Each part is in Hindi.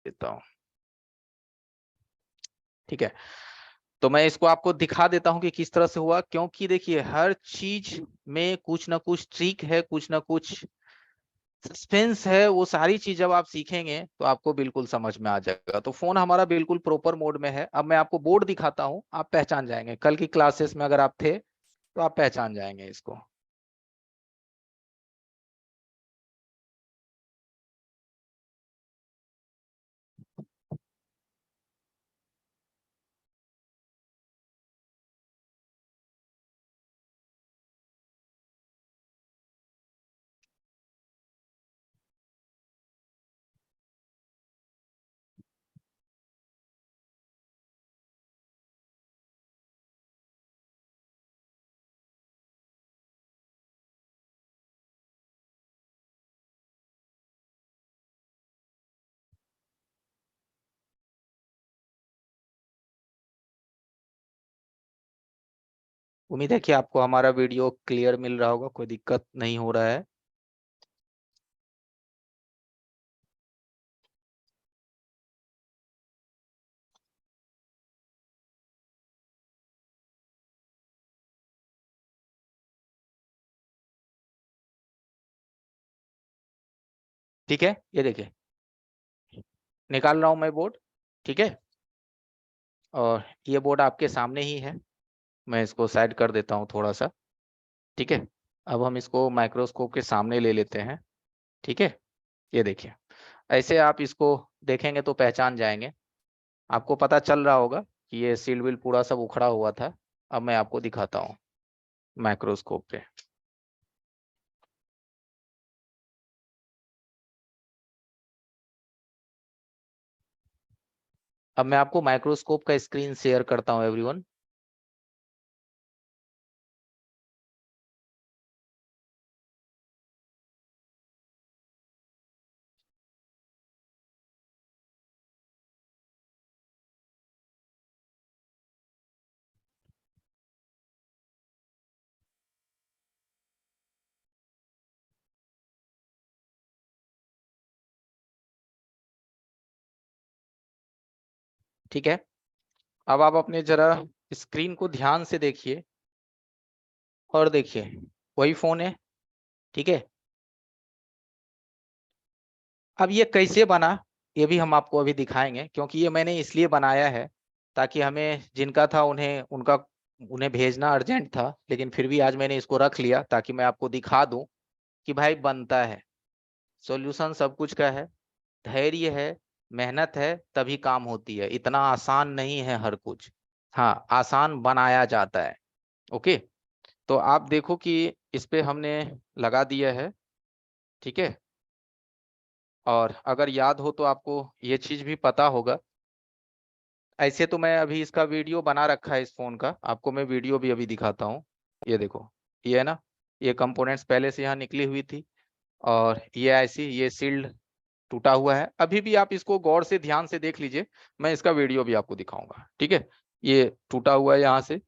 देता हूँ। ठीक है, तो मैं इसको आपको दिखा देता हूं कि किस तरह से हुआ, क्योंकि देखिए हर चीज में कुछ ना कुछ ट्रिक है, कुछ ना कुछ सस्पेंस है। वो सारी चीज जब आप सीखेंगे तो आपको बिल्कुल समझ में आ जाएगा। तो फोन हमारा बिल्कुल प्रॉपर मोड में है। अब मैं आपको बोर्ड दिखाता हूं, आप पहचान जाएंगे। कल की क्लासेस में अगर आप थे तो आप पहचान जाएंगे इसको। उम्मीद है कि आपको हमारा वीडियो क्लियर मिल रहा होगा, कोई दिक्कत नहीं हो रहा है। ठीक है, ये देखिए निकाल रहा हूं मैं बोर्ड। ठीक है, और ये बोर्ड आपके सामने ही है। मैं इसको साइड कर देता हूँ थोड़ा सा। ठीक है, अब हम इसको माइक्रोस्कोप के सामने ले लेते हैं। ठीक है, ये देखिए ऐसे आप इसको देखेंगे तो पहचान जाएंगे। आपको पता चल रहा होगा कि ये सील विल पूरा सब उखड़ा हुआ था। अब मैं आपको दिखाता हूँ माइक्रोस्कोप पे। अब मैं आपको माइक्रोस्कोप का स्क्रीन शेयर करता हूँ एवरीवन। ठीक है, अब आप अपने जरा स्क्रीन को ध्यान से देखिए और देखिए वही फोन है। ठीक है, अब ये कैसे बना ये भी हम आपको अभी दिखाएंगे, क्योंकि ये मैंने इसलिए बनाया है ताकि हमें जिनका था उन्हें भेजना अर्जेंट था, लेकिन फिर भी आज मैंने इसको रख लिया ताकि मैं आपको दिखा दूं कि भाई बनता है। सॉल्यूशन सब कुछ का है, धैर्य है, मेहनत है, तभी काम होती है। इतना आसान नहीं है हर कुछ। हाँ, आसान बनाया जाता है। ओके, तो आप देखो कि इस पे हमने लगा दिया है। ठीक है, और अगर याद हो तो आपको ये चीज भी पता होगा। ऐसे तो मैं अभी इसका वीडियो बना रखा है इस फोन का, आपको मैं वीडियो भी अभी दिखाता हूँ। ये देखो, ये है ना, ये कंपोनेंट्स पहले से यहाँ निकली हुई थी, और ये ऐसी ये सील्ड टूटा हुआ है। अभी भी आप इसको गौर से ध्यान से देख लीजिए, मैं इसका वीडियो भी आपको दिखाऊंगा। ठीक है, ये टूटा हुआ है यहाँ से।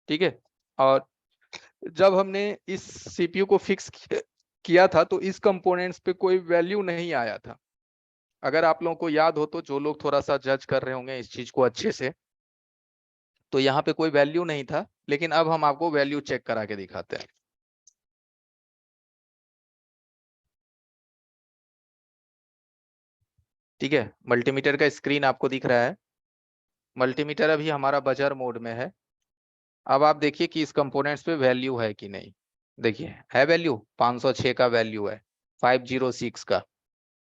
ठीक है, और जब हमने इस सीपीयू को फिक्स किया था तो इस कंपोनेंट्स पे कोई वैल्यू नहीं आया था। अगर आप लोगों को याद हो तो, जो लोग थोड़ा सा जज कर रहे होंगे इस चीज को अच्छे से, तो यहाँ पे कोई वैल्यू नहीं था, लेकिन अब हम आपको वैल्यू चेक करा के दिखाते हैं। ठीक है, मल्टीमीटर का स्क्रीन आपको दिख रहा है। मल्टीमीटर अभी हमारा बजर मोड में है। अब आप देखिए कि इस कंपोनेंट्स पे वैल्यू है कि नहीं। देखिए है वैल्यू, 506 का वैल्यू है, 506 का।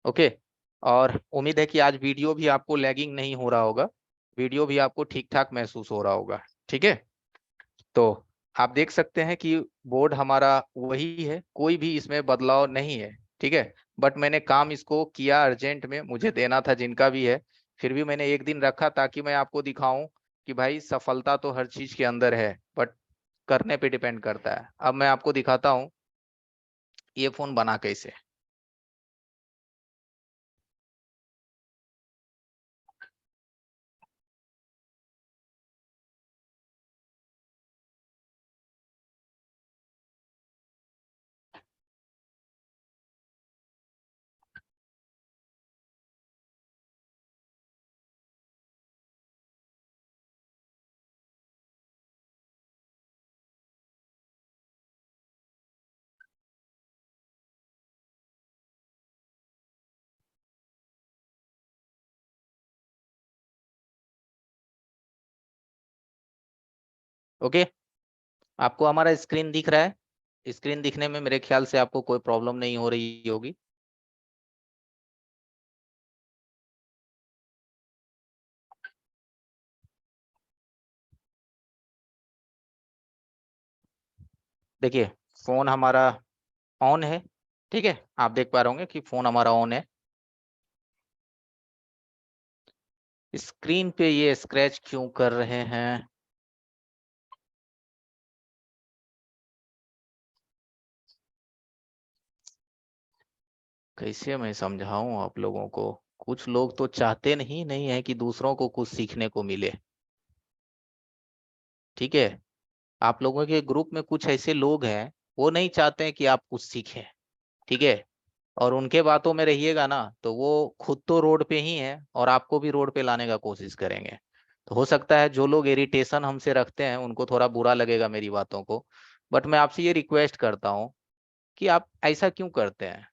ओके, और उम्मीद है कि आज वीडियो भी आपको लैगिंग नहीं हो रहा होगा, वीडियो भी आपको ठीक ठाक महसूस हो रहा होगा। ठीक है, तो आप देख सकते हैं कि बोर्ड हमारा वही है, कोई भी इसमें बदलाव नहीं है। ठीक है, बट मैंने काम इसको किया अर्जेंट में, मुझे देना था जिनका भी है, फिर भी मैंने एक दिन रखा ताकि मैं आपको दिखाऊं कि भाई सफलता तो हर चीज के अंदर है, बट करने पे डिपेंड करता है। अब मैं आपको दिखाता हूँ ये फोन बना कैसे। ओके, आपको हमारा स्क्रीन दिख रहा है? स्क्रीन दिखने में मेरे ख्याल से आपको कोई प्रॉब्लम नहीं हो रही होगी। देखिए, फोन हमारा ऑन है, ठीक है, आप देख पा रहे होंगे कि फोन हमारा ऑन है। स्क्रीन पे ये स्क्रैच क्यों कर रहे हैं? कैसे मैं समझाऊं आप लोगों को? कुछ लोग तो चाहते नहीं है कि दूसरों को कुछ सीखने को मिले, ठीक है। आप लोगों के ग्रुप में कुछ ऐसे लोग हैं, वो नहीं चाहते हैं कि आप कुछ सीखें, ठीक है। और उनके बातों में रहिएगा ना, तो वो खुद तो रोड पे ही है और आपको भी रोड पे लाने का कोशिश करेंगे। तो हो सकता है जो लोग इरिटेशन हमसे रखते हैं उनको थोड़ा बुरा लगेगा मेरी बातों को, बट मैं आपसे ये रिक्वेस्ट करता हूँ कि आप ऐसा क्यों करते हैं,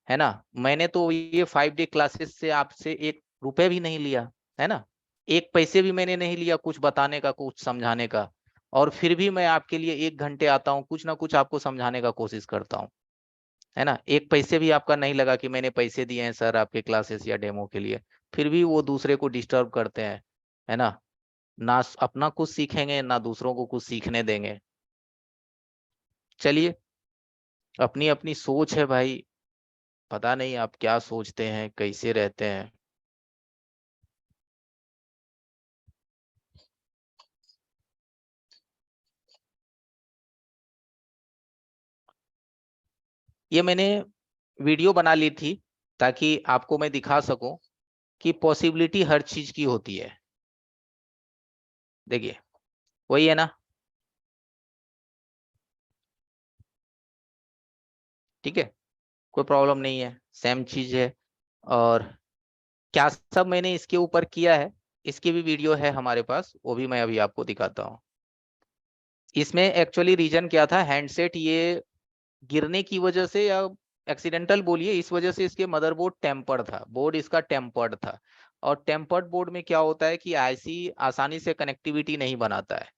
है ना। मैंने तो ये 5 डे क्लासेस से आपसे 1 रुपए भी नहीं लिया, है ना। 1 पैसे भी मैंने नहीं लिया कुछ बताने का, कुछ समझाने का। और फिर भी मैं आपके लिए 1 घंटे आता हूँ, कुछ ना कुछ आपको समझाने का कोशिश करता हूँ, है ना। 1 पैसे भी आपका नहीं लगा कि मैंने पैसे दिए हैं सर आपके क्लासेस या डेमो के लिए। फिर भी वो दूसरे को डिस्टर्ब करते हैं, है ना। ना अपना कुछ सीखेंगे ना दूसरों को कुछ सीखने देंगे। चलिए, अपनी अपनी सोच है भाई, पता नहीं आप क्या सोचते हैं, कैसे रहते हैं। ये मैंने वीडियो बना ली थी ताकि आपको मैं दिखा सकूं कि पॉसिबिलिटी हर चीज की होती है। देखिए, वही है ना, ठीक है, कोई प्रॉब्लम नहीं है, सेम चीज है। और क्या सब मैंने इसके ऊपर किया है, इसकी भी वीडियो है हमारे पास, वो भी मैं अभी आपको दिखाता हूँ। इसमें एक्चुअली रीजन क्या था, हैंडसेट ये गिरने की वजह से या एक्सीडेंटल बोलिए, इस वजह से इसके मदरबोर्ड टेम्पर्ड था, बोर्ड इसका टेम्पर्ड था। और टेम्पर्ड बोर्ड में क्या होता है कि आईसी आसानी से कनेक्टिविटी नहीं बनाता है,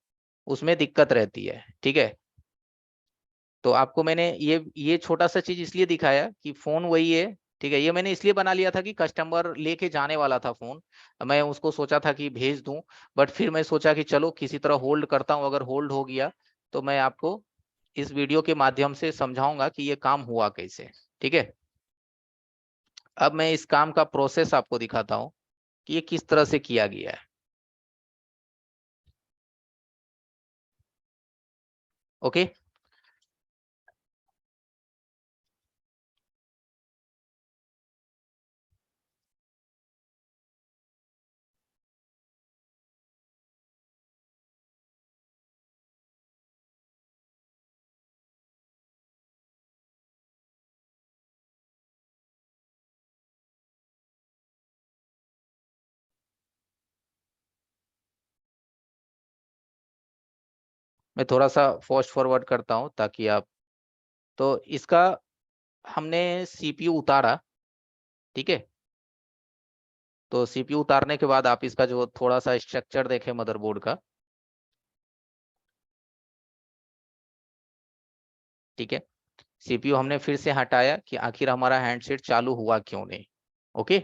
उसमें दिक्कत रहती है, ठीक है। तो आपको मैंने ये छोटा सा चीज इसलिए दिखाया कि फोन वही है, ठीक है। ये मैंने इसलिए बना लिया था कि कस्टमर लेके जाने वाला था फोन, मैं उसको सोचा था कि भेज दूं। बट फिर मैं सोचा कि चलो किसी तरह होल्ड करता हूं, अगर होल्ड हो गया तो मैं आपको इस वीडियो के माध्यम से समझाऊंगा कि ये काम हुआ कैसे, ठीक है। अब मैं इस काम का प्रोसेस आपको दिखाता हूँ कि ये किस तरह से किया गया है। ओके, मैं थोड़ा सा फास्ट फॉरवर्ड करता हूँ ताकि आप, तो इसका हमने सीपीयू उतारा, ठीक है। तो सीपीयू उतारने के बाद आप इसका जो थोड़ा सा स्ट्रक्चर देखें मदरबोर्ड का, ठीक है। सीपीयू हमने फिर से हटाया कि आखिर हमारा हैंडसेट चालू हुआ क्यों नहीं। ओके,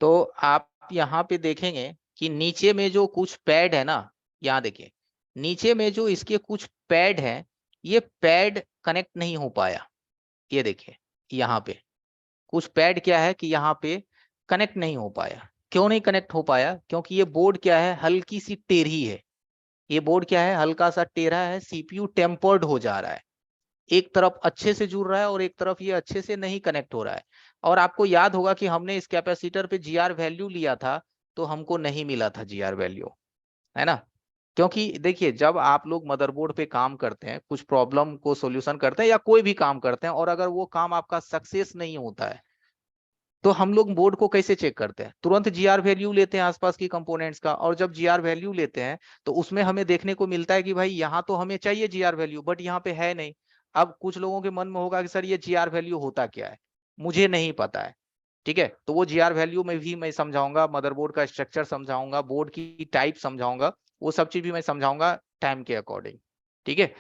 तो आप यहाँ पे देखेंगे कि नीचे में जो कुछ पैड है ना, यहाँ देखिए, नीचे में जो इसके कुछ पैड है, ये पैड कनेक्ट नहीं हो पाया। ये देखिए, यहाँ पे कुछ पैड क्या है कि यहाँ पे कनेक्ट नहीं हो पाया। क्यों नहीं कनेक्ट हो पाया? क्योंकि ये बोर्ड क्या है, हल्की सी टेढ़ी है। ये बोर्ड क्या है, हल्का सा टेढ़ा है, सीपीयू टेम्पर्ड हो जा रहा है। एक तरफ अच्छे से जुड़ रहा है और एक तरफ ये अच्छे से नहीं कनेक्ट हो रहा है। और आपको याद होगा कि हमने इस कैपेसिटर पे जीआर वैल्यू लिया था, तो हमको नहीं मिला था जीआर वैल्यू, है ना। क्योंकि देखिए, जब आप लोग मदरबोर्ड पे काम करते हैं, कुछ प्रॉब्लम को सॉल्यूशन करते हैं या कोई भी काम करते हैं, और अगर वो काम आपका सक्सेस नहीं होता है, तो हम लोग बोर्ड को कैसे चेक करते हैं? तुरंत जीआर वैल्यू लेते हैं आसपास की कंपोनेंट्स का, और जब जीआर वैल्यू लेते हैं तो उसमें हमें देखने को मिलता है कि भाई यहाँ तो हमें चाहिए जीआर वैल्यू, बट यहाँ पे है नहीं। अब कुछ लोगों के मन में होगा कि सर ये जीआर वैल्यू होता क्या है, मुझे नहीं पता है। ठीक है, तो वो जीआर वैल्यू में भी मैं समझाऊंगा, मदरबोर्ड का स्ट्रक्चर समझाऊंगा, बोर्ड की टाइप समझाऊंगा, वो सब चीज भी मैं समझाऊंगा टाइम के अकॉर्डिंग। ठीक है,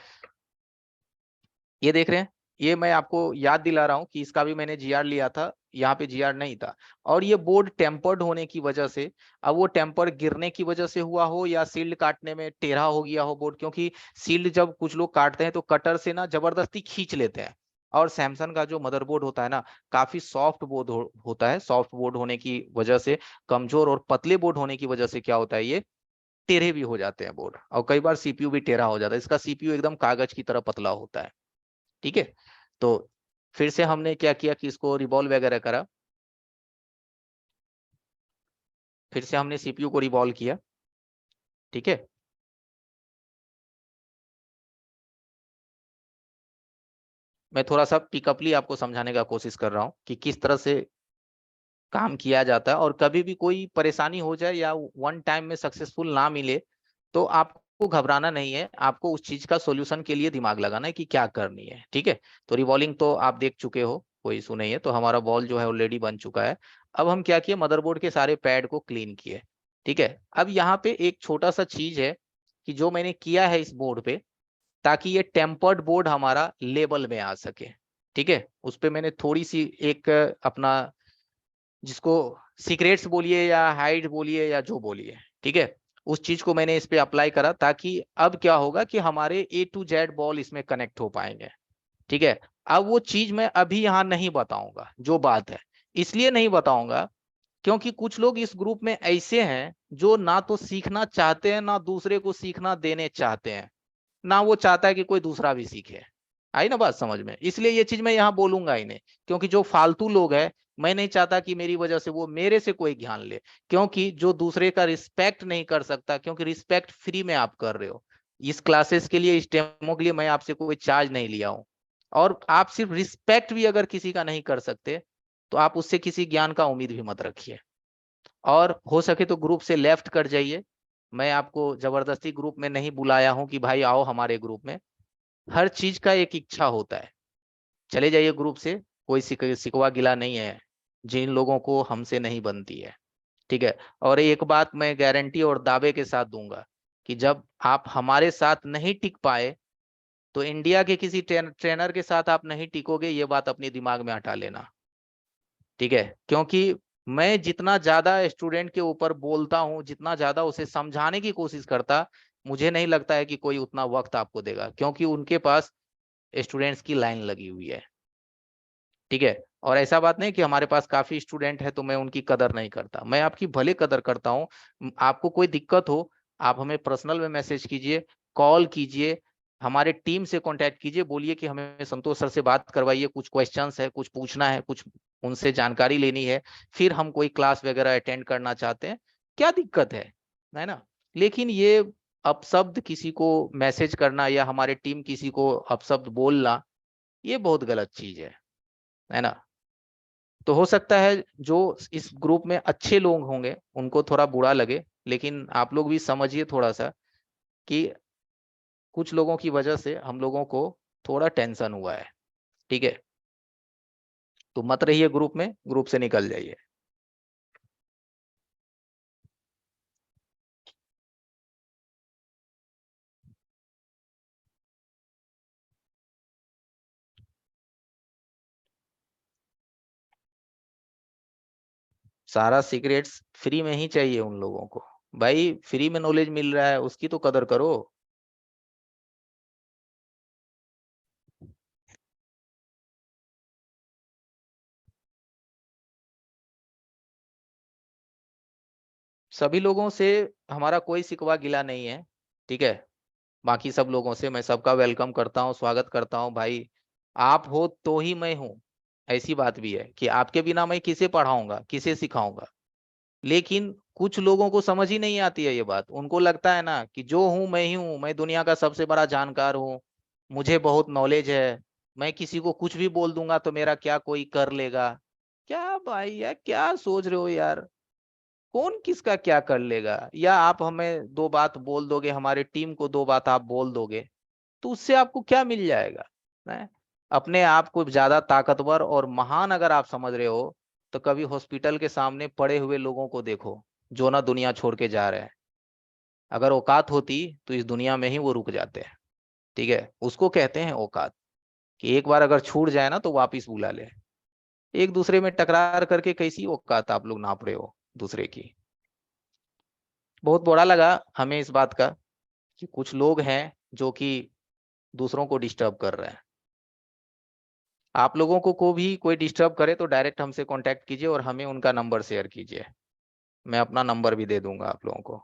ये देख रहे हैं, ये मैं आपको याद दिला रहा हूं कि इसका भी मैंने जीआर लिया था, यहाँ पे जीआर नहीं था। और ये बोर्ड टेम्पर्ड होने की वजह से, अब वो टेम्पर गिरने की वजह से हुआ हो या सील्ड काटने में टेढ़ा हो गया हो बोर्ड, क्योंकि सील्ड जब कुछ लोग काटते हैं तो कटर से ना जबरदस्ती खींच लेते हैं। और सैमसंग का जो मदरबोर्ड होता है ना, काफी सॉफ्ट बोर्ड होता है। सॉफ्ट बोर्ड होने की वजह से, कमजोर और पतले बोर्ड होने की वजह से क्या होता है, ये टेढ़े भी हो जाते हैं बोर्ड, और कई बार सीपीयू भी टेढ़ा हो जाता है। इसका सीपीयू एकदम कागज की तरह पतला होता है। ठीक है, तो फिर से हमने क्या किया कि इसको रिवॉल्व वगैरह करा, फिर से हमने सीपीयू को रिवॉल्व किया। ठीक है, मैं थोड़ा सा पिकअपली आपको समझाने का कोशिश कर रहा हूँ कि किस तरह से काम किया जाता है। और कभी भी कोई परेशानी हो जाए या वन टाइम में सक्सेसफुल ना मिले तो आपको घबराना नहीं है, आपको उस चीज का सॉल्यूशन के लिए दिमाग लगाना है कि क्या करनी है। ठीक है, तो रिवॉल्विंग तो आप देख चुके हो, कोई इशू नहीं है। तो हमारा बॉल जो है ऑलरेडी बन चुका है। अब हम क्या किए, मदरबोर्ड के सारे पैड को क्लीन किए। ठीक है, अब यहाँ पे एक छोटा सा चीज है कि जो मैंने किया है इस बोर्ड पे, ताकि ये टेम्पर्ड बोर्ड हमारा लेवल में आ सके। ठीक है, उस पे मैंने थोड़ी सी एक अपना, जिसको सीक्रेट्स बोलिए या हाइड बोलिए या जो बोलिए, ठीक है, उस चीज को मैंने इस पे अप्लाई करा, ताकि अब क्या होगा कि हमारे A to Z बॉल इसमें कनेक्ट हो पाएंगे। ठीक है, अब वो चीज मैं अभी यहाँ नहीं बताऊंगा जो बात है, इसलिए नहीं बताऊंगा क्योंकि कुछ लोग इस ग्रुप में ऐसे हैं जो ना तो सीखना चाहते हैं, ना दूसरे को सीखना देने चाहते हैं, ना वो चाहता है कि कोई दूसरा भी सीखे। आई ना बात समझ में? इसलिए ये चीज मैं यहाँ बोलूंगा ही नहीं, क्योंकि जो फालतू लोग हैं, मैं नहीं चाहता कि मेरी वजह से वो मेरे से कोई ज्ञान ले। क्योंकि जो दूसरे का रिस्पेक्ट नहीं कर सकता, क्योंकि रिस्पेक्ट फ्री में आप कर रहे हो, इस क्लासेस के लिए, इस डेमो के लिए मैं आपसे कोई चार्ज नहीं लिया हूँ। और आप सिर्फ रिस्पेक्ट भी अगर किसी का नहीं कर सकते तो आप उससे किसी ज्ञान का उम्मीद भी मत रखिए। और हो सके तो ग्रुप से लेफ्ट कर जाइए। मैं आपको जबरदस्ती ग्रुप में नहीं बुलाया हूं कि भाई आओ हमारे ग्रुप में। हर चीज का एक इच्छा होता है। चले जाइए ग्रुप से, कोई सिकवा गिला नहीं है, जिन लोगों को हमसे नहीं बनती है। ठीक है, और एक बात मैं गारंटी और दावे के साथ दूंगा कि जब आप हमारे साथ नहीं टिक पाए तो इंडिया के किसी ट्रेनर के साथ आप नहीं टिकोगे, ये बात अपने दिमाग में हटा लेना। ठीक है, क्योंकि मैं जितना ज्यादा स्टूडेंट के ऊपर बोलता हूँ, जितना ज्यादा उसे समझाने की कोशिश करता, मुझे नहीं लगता है कि कोई उतना वक्त आपको देगा, क्योंकि उनके पास स्टूडेंट्स की लाइन लगी हुई है। ठीक है, और ऐसा बात नहीं कि हमारे पास काफी स्टूडेंट है तो मैं उनकी कदर नहीं करता, मैं आपकी भले कदर करता हूँ। आपको कोई दिक्कत हो, आप हमें पर्सनल में मैसेज कीजिए, कॉल कीजिए, हमारे टीम से कांटेक्ट कीजिए, बोलिए कि हमें संतोष सर से बात करवाइए, कुछ क्वेश्चंस है, कुछ पूछना है, कुछ उनसे जानकारी लेनी है, फिर हम कोई क्लास वगैरह अटेंड करना चाहते हैं, क्या दिक्कत है ना? लेकिन ये अपशब्द किसी को मैसेज करना या हमारे टीम किसी को अपशब्द बोलना, ये बहुत गलत चीज है ना? तो हो सकता है जो इस ग्रुप में अच्छे लोग होंगे उनको थोड़ा बुरा लगे, लेकिन आप लोग भी समझिए थोड़ा सा कि कुछ लोगों की वजह से हम लोगों को थोड़ा टेंशन हुआ है। ठीक है, तो मत रहिए ग्रुप में, ग्रुप से निकल जाइए। सारा सीक्रेट्स फ्री में ही चाहिए उन लोगों को। भाई फ्री में नॉलेज मिल रहा है, उसकी तो कदर करो। सभी लोगों से हमारा कोई सिकवा गिला नहीं है। ठीक है, बाकी सब लोगों से मैं सबका वेलकम करता हूँ, स्वागत करता हूँ भाई। आप हो तो ही मैं हूँ, ऐसी बात भी है कि आपके बिना मैं किसे पढ़ाऊंगा, किसे सिखाऊंगा। लेकिन कुछ लोगों को समझ ही नहीं आती है ये बात, उनको लगता है ना कि जो हूं मैं ही हूं, मैं दुनिया का सबसे बड़ा जानकार हूँ, मुझे बहुत नॉलेज है, मैं किसी को कुछ भी बोल दूंगा तो मेरा क्या कोई कर लेगा। क्या भाई यार, क्या सोच रहे हो यार? कौन किसका क्या कर लेगा? या आप हमें दो बात बोल दोगे, हमारी टीम को दो बात आप बोल दोगे, तो उससे आपको क्या मिल जाएगा? हैं? अपने आप को ज्यादा ताकतवर और महान अगर आप समझ रहे हो, तो कभी हॉस्पिटल के सामने पड़े हुए लोगों को देखो, जो ना दुनिया छोड़ के जा रहे हैं। अगर औकात होती तो इस दुनिया में ही वो रुक जाते हैं। ठीक है, उसको कहते हैं औकात, कि एक बार अगर छूट जाए ना तो वापिस बुला ले। एक दूसरे में टकरार करके कैसी औकात आप लोग नाप रहे हो दूसरे की? बहुत बुरा लगा हमें इस बात का, कि कुछ लोग हैं जो कि दूसरों को डिस्टर्ब कर रहे हैं। आप लोगों को भी कोई डिस्टर्ब करे तो डायरेक्ट हमसे कांटेक्ट कीजिए और हमें उनका नंबर शेयर कीजिए। मैं अपना नंबर भी दे दूंगा आप लोगों को।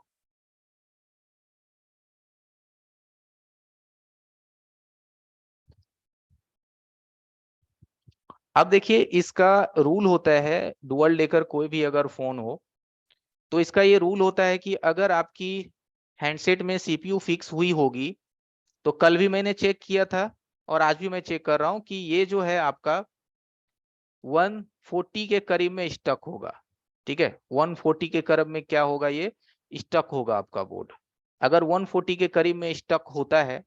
अब देखिए, इसका रूल होता है, डुअल डेकर कोई भी अगर फोन हो, तो इसका ये रूल होता है कि अगर आपकी हैंडसेट में सीपीयू फिक्स हुई होगी, तो कल भी मैंने चेक किया था और आज भी मैं चेक कर रहा हूं कि ये जो है आपका 140 के करीब में स्टक होगा। ठीक है, 140 के करीब में क्या होगा, ये स्टक होगा आपका बोर्ड। अगर 140 के करीब में स्टक होता है,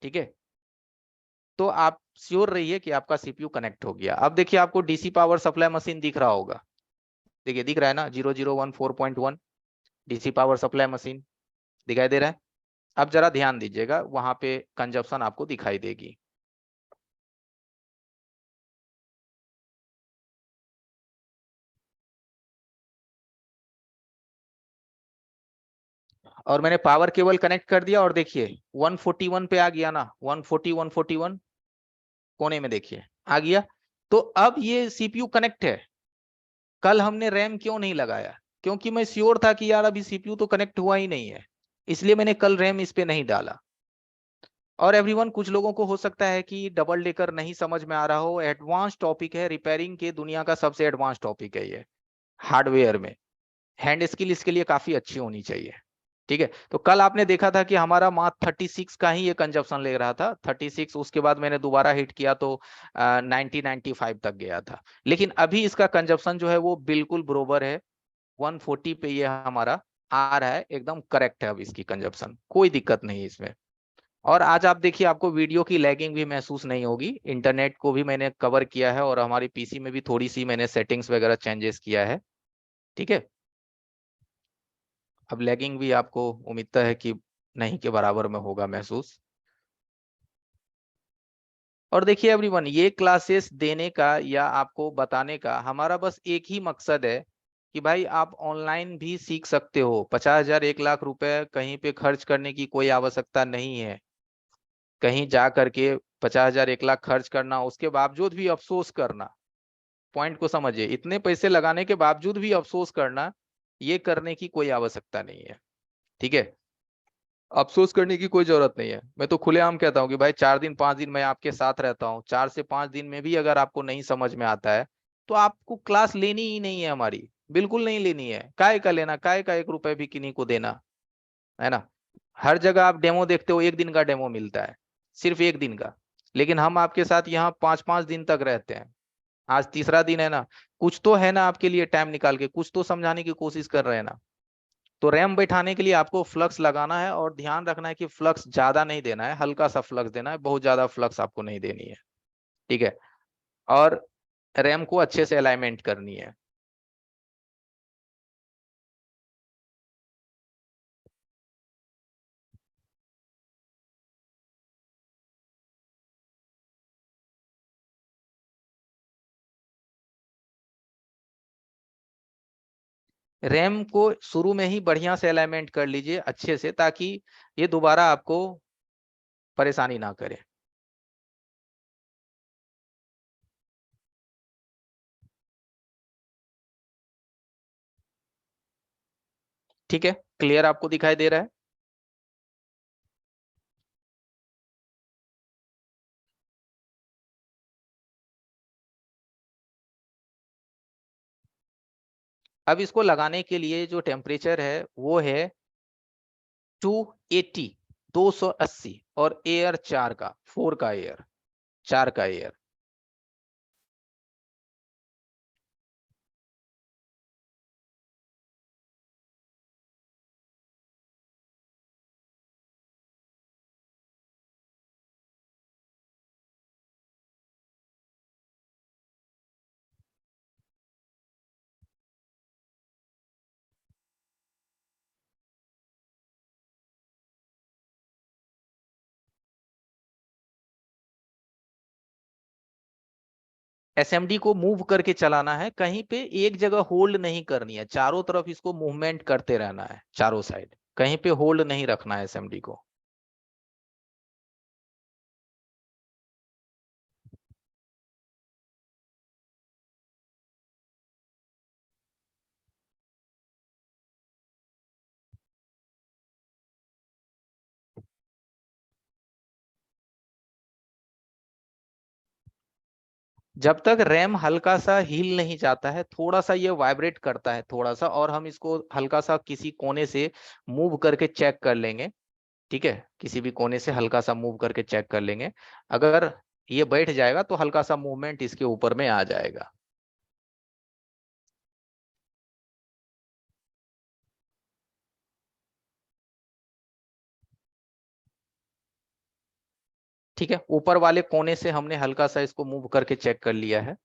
ठीक है, तो आप श्योर रहिए कि आपका सीपीयू कनेक्ट हो गया। अब देखिए, आपको डीसी पावर सप्लाई मशीन दिख रहा होगा। देखिए, दिख रहा है ना, 0014.1 डीसी पावर सप्लाई मशीन दिखाई दे रहा है। अब जरा ध्यान दीजिएगा, वहां पे कंजप्शन आपको दिखाई देगी। और मैंने पावर केबल कनेक्ट कर दिया और देखिए 141 पे आ गया ना, 140 141 कोने में देखिए आ गया। तो अब ये सीपीयू कनेक्ट है। कल हमने रैम क्यों नहीं लगाया? क्योंकि मैं श्योर था कि यार अभी सीपीयू तो कनेक्ट हुआ ही नहीं है, इसलिए मैंने कल रैम इस पे नहीं डाला। और एवरीवन, कुछ लोगों को हो सकता है कि डबल डेकर नहीं समझ में आ रहा हो, एडवांस टॉपिक है, रिपेयरिंग के दुनिया का सबसे एडवांस टॉपिक है ये, हार्डवेयर में। हैंड स्किल इसके लिए काफी अच्छी होनी चाहिए। ठीक है, तो कल आपने देखा था कि हमारा मात्र 36 का ही ये कंजप्शन ले रहा था, 36। उसके बाद मैंने दोबारा हिट किया तो 90-95 तक गया था। लेकिन अभी इसका कंजप्शन जो है वो बिल्कुल बरोबर है, 140 पे ये हमारा आ रहा है, एकदम करेक्ट है। अब इसकी कंजप्शन कोई दिक्कत नहीं है इसमें। और आज आप देखिए, आपको वीडियो की लैगिंग भी महसूस नहीं होगी। इंटरनेट को भी मैंने कवर किया है और हमारी पीसी में भी थोड़ी सी मैंने सेटिंग्स वगैरह चेंजेस किया है। ठीक है, अब लैगिंग भी आपको उम्मीद है कि नहीं के बराबर में होगा महसूस। और देखिए एवरीवन, ये क्लासेस देने का या आपको बताने का हमारा बस एक ही मकसद है, कि भाई आप ऑनलाइन भी सीख सकते हो। 50,000 1 लाख रुपए कहीं पे खर्च करने की कोई आवश्यकता नहीं है। कहीं जा करके 50,000 1 लाख खर्च करना, उसके बावजूद भी अफसोस करना। पॉइंट को समझिए, इतने पैसे लगाने के बावजूद भी अफसोस करना, ये करने की कोई आवश्यकता नहीं है। ठीक है, अफसोस करने की कोई जरूरत नहीं है। मैं तो खुलेआम कहता हूँ कि भाई 4 दिन 5 दिन मैं आपके साथ रहता हूँ, 4 से 5 दिन में भी अगर आपको नहीं समझ में आता है, तो आपको क्लास लेनी ही नहीं है हमारी। बिल्कुल नहीं लेनी है। काय का लेना, काय का 1 रुपए भी किन्हीं को देना, है ना? हर जगह आप डेमो देखते हो, 1 दिन का डेमो मिलता है, सिर्फ 1 दिन का। लेकिन हम आपके साथ यहाँ 5-5 दिन तक रहते हैं। आज तीसरा दिन है ना, कुछ तो है ना आपके लिए टाइम निकाल के, कुछ तो समझाने की कोशिश कर रहे हैं ना। तो रैम बैठाने के लिए आपको फ्लक्स लगाना है, और ध्यान रखना है कि फ्लक्स ज्यादा नहीं देना है, हल्का सा फ्लक्स देना है, बहुत ज्यादा फ्लक्स आपको नहीं देनी है। ठीक है, और रैम को अच्छे से अलाइनमेंट करनी है। रैम को शुरू में ही बढ़िया से अलाइनमेंट कर लीजिए अच्छे से, ताकि ये दोबारा आपको परेशानी ना करे। ठीक है, क्लियर आपको दिखाई दे रहा है? अब इसको लगाने के लिए जो टेम्परेचर है वो है 280, 280, और एयर 4 का, 4 का एयर, 4 का एयर। एसएमडी को मूव करके चलाना है, कहीं पे एक जगह होल्ड नहीं करनी है, चारों तरफ इसको मूवमेंट करते रहना है, चारों साइड, कहीं पे होल्ड नहीं रखना है एसएमडी को। जब तक रैम हल्का सा हिल नहीं जाता है, थोड़ा सा ये वाइब्रेट करता है थोड़ा सा, और हम इसको हल्का सा किसी कोने से मूव करके चेक कर लेंगे। ठीक है, किसी भी कोने से हल्का सा मूव करके चेक कर लेंगे। अगर ये बैठ जाएगा तो हल्का सा मूवमेंट इसके ऊपर में आ जाएगा। ठीक है, ऊपर वाले कोने से हमने हल्का सा इसको मूव करके चेक कर लिया है।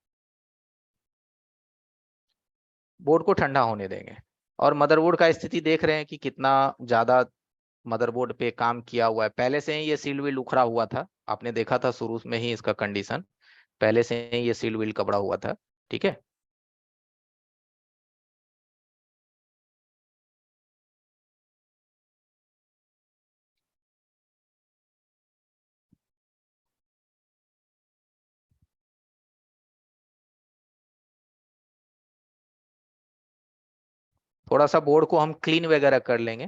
बोर्ड को ठंडा होने देंगे। और मदरबोर्ड का स्थिति देख रहे हैं कि कितना ज्यादा मदरबोर्ड पे काम किया हुआ है। पहले से ही ये सील व्हील उखड़ा हुआ था, आपने देखा था शुरू में ही इसका कंडीशन, पहले से ही ये सील व्हील कपड़ा हुआ था। ठीक है, थोड़ा सा बोर्ड को हम क्लीन वगैरह कर लेंगे,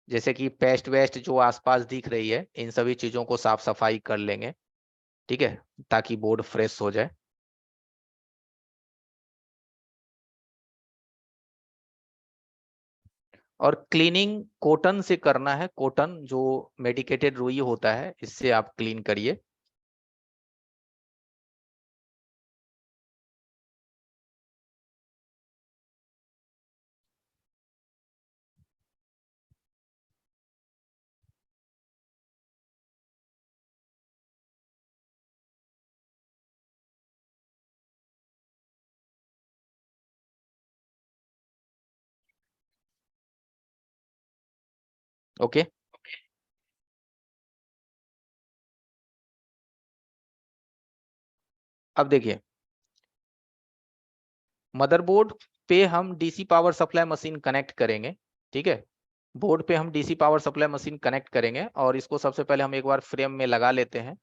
जैसे कि पेस्ट वेस्ट जो आसपास दिख रही है, इन सभी चीजों को साफ सफाई कर लेंगे। ठीक है, ताकि बोर्ड फ्रेश हो जाए। और क्लीनिंग कॉटन से करना है, कॉटन जो मेडिकेटेड रुई होता है, इससे आप क्लीन करिए। ओके, अब देखिए, मदरबोर्ड पे हम DC power supply machine connect करेंगे। ठीक है, बोर्ड पे हम DC power supply machine connect करेंगे, और इसको सबसे पहले हम एक बार फ्रेम में लगा लेते हैं।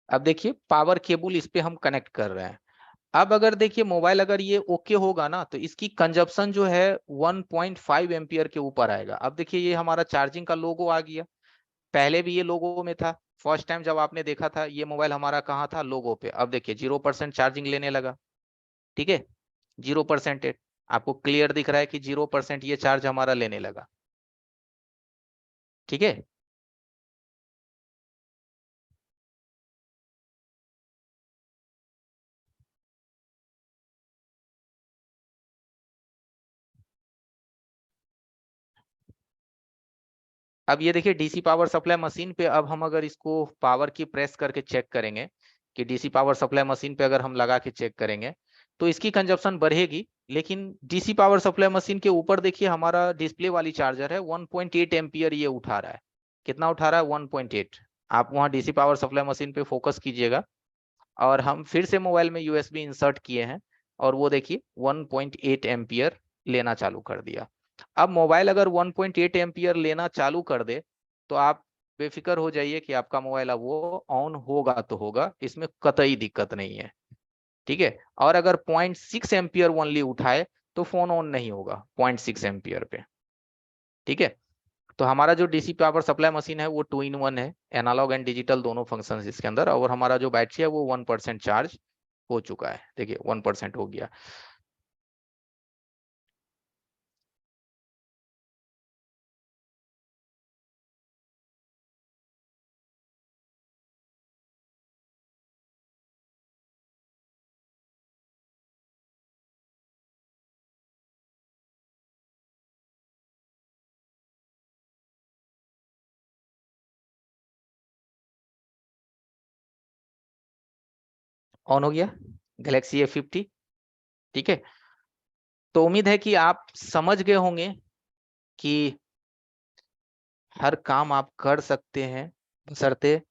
अब देखिए, पावर केबल इस पे हम कनेक्ट कर रहे हैं। अब अगर देखिए मोबाइल अगर ये ओके होगा ना, तो इसकी कंजप्शन जो है 1.5 एम्पियर के ऊपर आएगा। अब देखिए, ये हमारा चार्जिंग का लोगो आ गया, पहले भी ये लोगो में था। फर्स्ट टाइम जब आपने देखा था ये मोबाइल हमारा कहाँ था, लोगो पे। अब देखिए 0% चार्जिंग लेने लगा। ठीक है, 0%, आपको क्लियर दिख रहा है कि 0% ये चार्ज हमारा लेने लगा। ठीक है, अब ये देखिए डीसी पावर सप्लाई मशीन पे, अब हम अगर इसको पावर की प्रेस करके चेक करेंगे, कि डीसी पावर सप्लाई मशीन पे अगर हम लगा के चेक करेंगे, तो इसकी कंजप्शन बढ़ेगी। लेकिन डीसी पावर सप्लाई मशीन के ऊपर देखिए हमारा डिस्प्ले वाली चार्जर है, 1.8 एम्पियर ये उठा रहा है। कितना उठा रहा है? 1.8। आप वहाँ डीसी पावर सप्लाई मशीन पे फोकस कीजिएगा, और हम फिर से मोबाइल में यूएसबी इंसर्ट किए हैं, और वो देखिए 1.8 एम्पियर लेना चालू कर दिया। अब मोबाइल अगर 1.8 एम्पियर लेना चालू कर दे, तो आप बेफिक्र हो जाइए कि आपका मोबाइल अब वो ऑन होगा तो होगा, इसमें कतई दिक्कत नहीं है। ठीक है, और अगर 0.6 एम्पियर ओनली उठाए, तो फोन ऑन नहीं होगा 0.6 एम्पियर पे। ठीक है, तो हमारा जो डीसी पावर सप्लाई मशीन है वो 2 in 1 है, एनालॉग एंड डिजिटल दोनों फंक्शन इसके अंदर। और हमारा जो बैटरी है वो 1% चार्ज हो चुका है, देखिए 1% हो गया। ऑन हो गया गैलेक्सी A50। ठीक है, तो उम्मीद है कि आप समझ गए होंगे कि हर काम आप कर सकते हैं, बशर्ते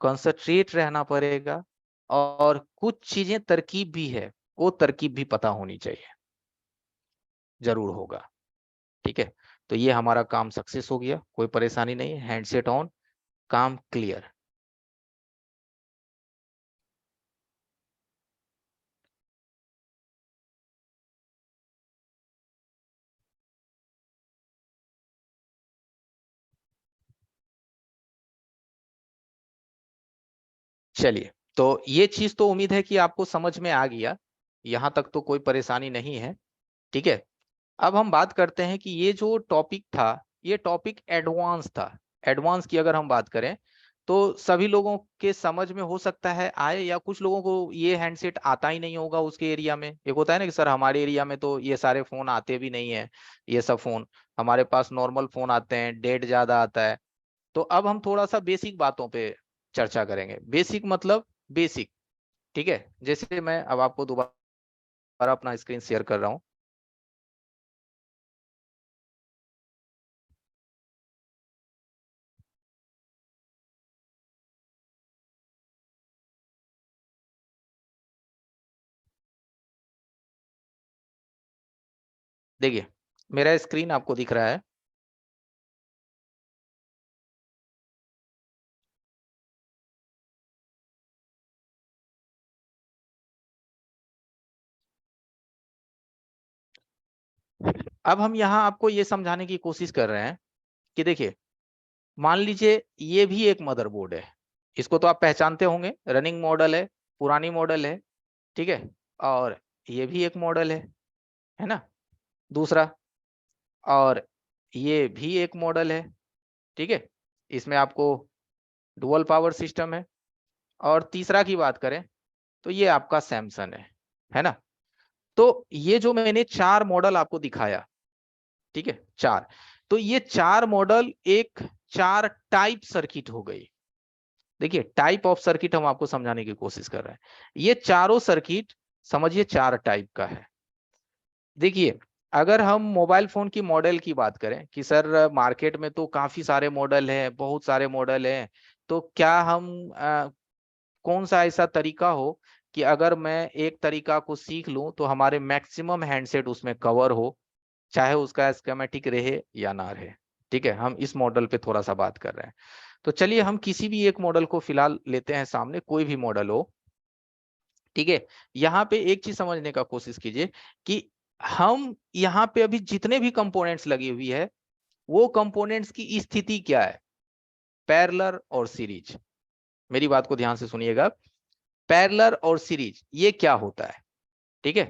कंसंट्रेट रहना पड़ेगा, और कुछ चीजें तरकीब भी है, वो तरकीब भी पता होनी चाहिए, जरूर होगा। ठीक है, तो ये हमारा काम सक्सेस हो गया, कोई परेशानी नहीं, हैंडसेट ऑन, काम क्लियर। चलिए, तो ये चीज तो उम्मीद है कि आपको समझ में आ गया, यहां तक तो कोई परेशानी नहीं है। ठीक है, अब हम बात करते हैं कि ये जो टॉपिक था, ये टॉपिक एडवांस था। एडवांस की अगर हम बात करें तो सभी लोगों के समझ में हो सकता है आए, या कुछ लोगों को ये हैंडसेट आता ही नहीं होगा उसके एरिया में। एक होता है ना कि सर हमारे एरिया में तो ये सारे फोन आते भी नहीं है, ये सब फोन हमारे पास नॉर्मल फोन आते हैं, डेट ज्यादा आता है। तो अब हम थोड़ा सा बेसिक बातों पे चर्चा करेंगे। बेसिक मतलब बेसिक। ठीक है, जैसे मैं अब आपको दोबारा अपना स्क्रीन शेयर कर रहा हूँ। देखिए, मेरा स्क्रीन आपको दिख रहा है। अब हम यहाँ आपको ये समझाने की कोशिश कर रहे हैं कि देखिए, मान लीजिए ये भी एक मदरबोर्ड है, इसको तो आप पहचानते होंगे, रनिंग मॉडल है, पुरानी मॉडल है। ठीक है, और ये भी एक मॉडल है ना, दूसरा, और ये भी एक मॉडल है। ठीक है, इसमें आपको डुअल पावर सिस्टम है। और तीसरा की बात करें तो ये आपका सैमसंग है ना। तो ये जो मैंने चार मॉडल आपको दिखाया, ठीक है, चार, तो ये चार मॉडल एक चार टाइप सर्किट हो गई। देखिए, टाइप ऑफ सर्किट हम आपको समझाने की कोशिश कर रहे हैं। ये चारों सर्किट समझिए चार टाइप का है। देखिए, अगर हम मोबाइल फोन की मॉडल की बात करें कि सर मार्केट में तो काफी सारे मॉडल हैं, बहुत सारे मॉडल हैं, तो क्या हम कौन सा ऐसा तरीका हो कि अगर मैं एक तरीका को सीख लूं तो हमारे मैक्सिमम हैंडसेट उसमें कवर हो, चाहे उसका स्कीमेटिक रहे या ना रहे। ठीक है, हम इस मॉडल पे थोड़ा सा बात कर रहे हैं। तो चलिए हम किसी भी एक मॉडल को फिलहाल लेते हैं सामने, कोई भी मॉडल हो। ठीक है, यहाँ पे एक चीज समझने का कोशिश कीजिए कि हम यहाँ पे अभी जितने भी कंपोनेंट्स लगी हुई है, वो कंपोनेंट्स की स्थिति क्या है, पैरेलल और सीरीज। मेरी बात को ध्यान से सुनिएगा, पैरेलल और सीरीज ये क्या होता है। ठीक है,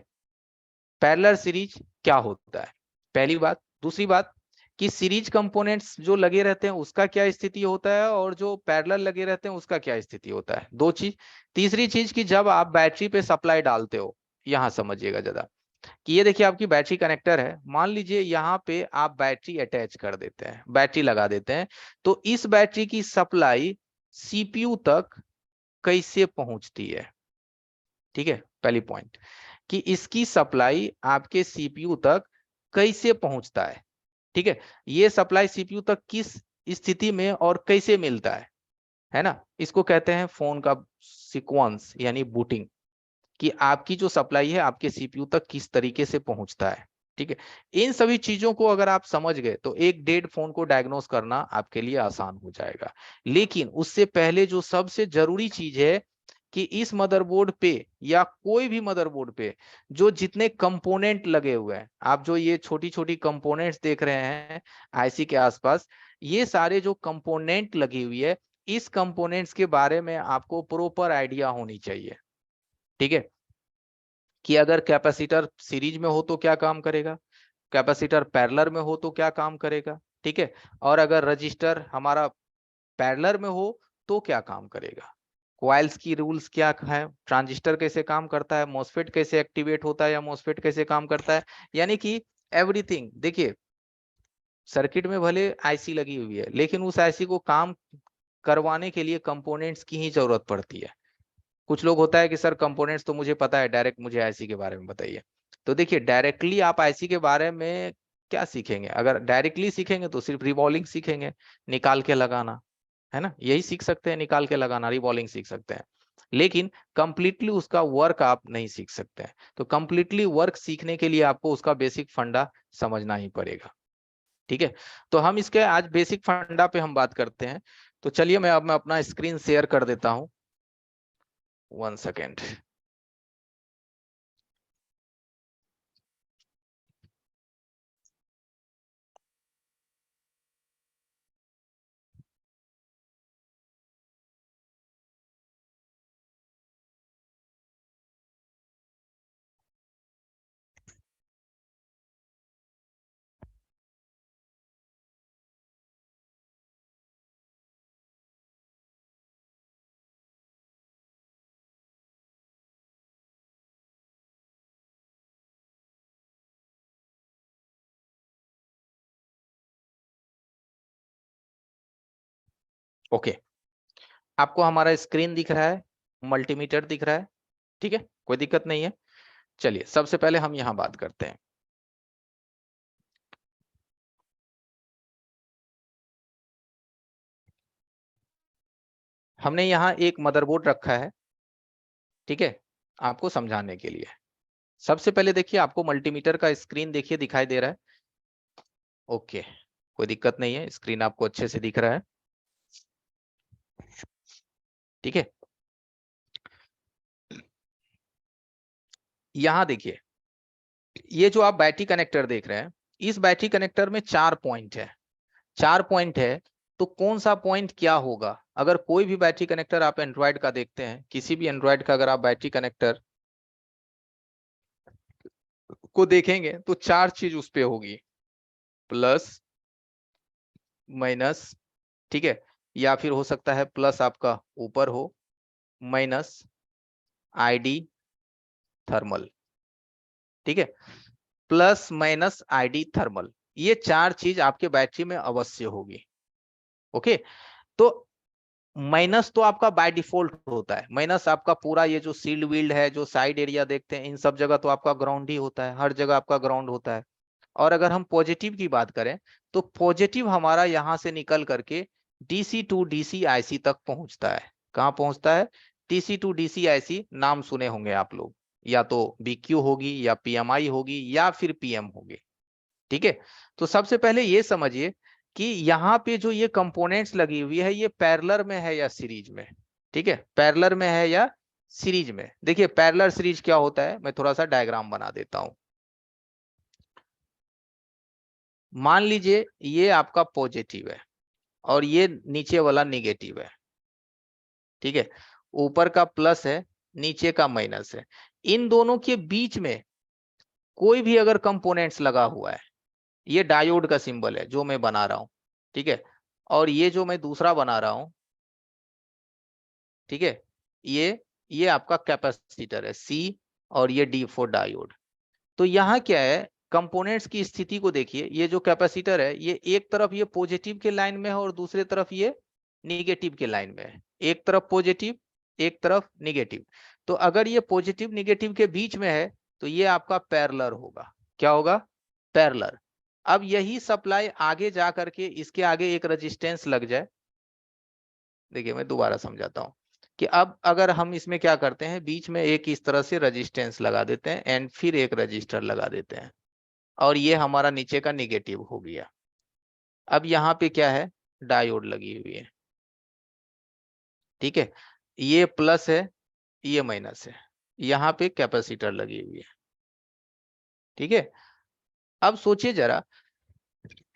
पैरेलल सीरीज क्या होता है, पहली बात। दूसरी बात कि सीरीज कंपोनेंट्स जो लगे रहते हैं उसका क्या स्थिति होता है, और जो पैरेलल लगे रहते हैं उसका क्या स्थिति होता है, दो चीज। तीसरी चीज कि जब आप बैटरी पे सप्लाई डालते हो, यहां समझिएगा ज्यादा, कि ये देखिए आपकी बैटरी कनेक्टर है, मान लीजिए यहाँ पे आप बैटरी अटैच कर देते हैं, बैटरी लगा देते हैं, तो इस बैटरी की सप्लाई सीपीयू तक कैसे पहुंचती है। ठीक है, पहली पॉइंट कि इसकी सप्लाई आपके सीपीयू तक कैसे पहुंचता है। ठीक है, ये सप्लाई सीपीयू तक किस स्थिति में और कैसे मिलता है ना, इसको कहते हैं फोन का सीक्वेंस यानी बूटिंग, कि आपकी जो सप्लाई है आपके सीपीयू तक किस तरीके से पहुंचता है। ठीक है, इन सभी चीजों को अगर आप समझ गए तो एक डेड फोन को डायग्नोस करना आपके लिए आसान हो जाएगा। लेकिन उससे पहले जो सबसे जरूरी चीज है कि इस मदरबोर्ड पे या कोई भी मदरबोर्ड पे जो जितने कंपोनेंट लगे हुए हैं, आप जो ये छोटी छोटी कंपोनेंट्स देख रहे हैं आईसी के आसपास, ये सारे जो कंपोनेंट लगी हुई है, इस कंपोनेंट्स के बारे में आपको प्रॉपर आइडिया होनी चाहिए। ठीक है, कि अगर कैपेसिटर सीरीज में हो तो क्या काम करेगा, कैपेसिटर पैरेलल में हो तो क्या काम करेगा। ठीक है, और अगर रजिस्टर हमारा पैरेलल में हो तो क्या काम करेगा, कॉइल्स की रूल्स क्या है, ट्रांजिस्टर कैसे काम करता है, मॉसफेट कैसे एक्टिवेट होता है या मॉसफेट कैसे काम करता है, यानी कि एवरीथिंग। देखिए, सर्किट में भले आईसी लगी हुई है, लेकिन उस आईसी को काम करवाने के लिए कंपोनेंट्स की ही जरूरत पड़ती है। कुछ लोग होता है कि सर कंपोनेंट्स तो मुझे पता है, डायरेक्ट मुझे आईसी के बारे में बताइए। तो देखिए डायरेक्टली आप आईसी के बारे में क्या सीखेंगे? अगर डायरेक्टली सीखेंगे तो सिर्फ रिवॉल्विंग सीखेंगे, निकाल के लगाना, है ना, यही सीख सकते हैं, निकाल के लगाना, रिवॉल्विंग सीख सकते हैं, लेकिन कंप्लीटली उसका वर्क आप नहीं सीख सकते हैं। तो कंप्लीटली वर्क सीखने के लिए आपको उसका बेसिक फंडा समझना ही पड़ेगा। ठीक है, तो हम इसके आज बेसिक फंडा पे हम बात करते हैं। तो चलिए मैं अपना स्क्रीन शेयर कर देता हूं, 1 सेकेंड। ओके, आपको हमारा स्क्रीन दिख रहा है, मल्टीमीटर दिख रहा है, ठीक है, कोई दिक्कत नहीं है। चलिए सबसे पहले हम यहां बात करते हैं। हमने यहाँ एक मदरबोर्ड रखा है, ठीक है, आपको समझाने के लिए। सबसे पहले देखिए, आपको मल्टीमीटर का स्क्रीन देखिए दिखाई दे रहा है। ओके, कोई दिक्कत नहीं है, स्क्रीन आपको अच्छे से दिख रहा है, ठीक है। यहां देखिए, ये जो आप बैटरी कनेक्टर देख रहे हैं, इस बैटरी कनेक्टर में 4 पॉइंट है, 4 पॉइंट है। तो कौन सा पॉइंट क्या होगा? अगर कोई भी बैटरी कनेक्टर आप एंड्रॉइड का देखते हैं, किसी भी एंड्रॉइड का अगर आप बैटरी कनेक्टर को देखेंगे तो 4 चीज उस पे होगी, प्लस, माइनस, ठीक है, या फिर हो सकता है प्लस आपका ऊपर हो, माइनस आईडी थर्मल, ठीक है, प्लस माइनस आईडी थर्मल, ये 4 चीज आपके बैटरी में अवश्य होगी। ओके, तो माइनस तो आपका बाय डिफॉल्ट होता है, माइनस आपका पूरा ये जो सील्ड व्हील्ड है, जो साइड एरिया देखते हैं, इन सब जगह तो आपका ग्राउंड ही होता है, हर जगह आपका ग्राउंड होता है। और अगर हम पॉजिटिव की बात करें, तो पॉजिटिव हमारा यहां से निकल करके डीसी टू डीसी आईसी तक पहुंचता है। कहां पहुंचता है? डीसी टू डीसी आईसी, नाम सुने होंगे आप लोग, या तो बीक्यू होगी, या पीएमआई होगी, या फिर पीएम होगी, ठीक है। तो सबसे पहले ये समझिए कि यहाँ पे जो ये कंपोनेंट्स लगी हुई है, ये पैरेलल में है या सीरीज में? ठीक है, पैरेलल में है या सीरीज में? देखिए पैरेलल सीरीज क्या होता है, मैं थोड़ा सा डायग्राम बना देता हूं। मान लीजिए ये आपका पॉजिटिव है और ये नीचे वाला निगेटिव है, ठीक है, ऊपर का प्लस है, नीचे का माइनस है। इन दोनों के बीच में कोई भी अगर कंपोनेंट्स लगा हुआ है, ये डायोड का सिंबल है जो मैं बना रहा हूं, ठीक है, और ये जो मैं दूसरा बना रहा हूं, ठीक है, ये आपका कैपेसिटर है सी, और ये डी फॉर डायोड। तो यहाँ क्या है, कंपोनेंट्स की स्थिति को देखिए, ये जो कैपेसिटर है, ये एक तरफ ये पॉजिटिव के लाइन में है और दूसरे तरफ ये निगेटिव के लाइन में है, एक तरफ पॉजिटिव, एक तरफ निगेटिव। तो अगर ये पॉजिटिव निगेटिव के बीच में है, तो ये आपका पैरेलल होगा। क्या होगा? पैरेलल। अब यही सप्लाई आगे जा करके इसके आगे एक रेजिस्टेंस लग जाए। देखिए मैं दोबारा समझाता हूँ कि अब अगर हम इसमें क्या करते हैं, बीच में एक इस तरह से रेजिस्टेंस लगा देते हैं एंड फिर एक रजिस्टर लगा देते हैं, और ये हमारा नीचे का निगेटिव हो गया। अब यहाँ पे क्या है? डायोड लगी हुई है, ठीक है, ये प्लस है, ये माइनस है, यहाँ पे कैपेसिटर लगी हुई है, ठीक है। अब सोचिए जरा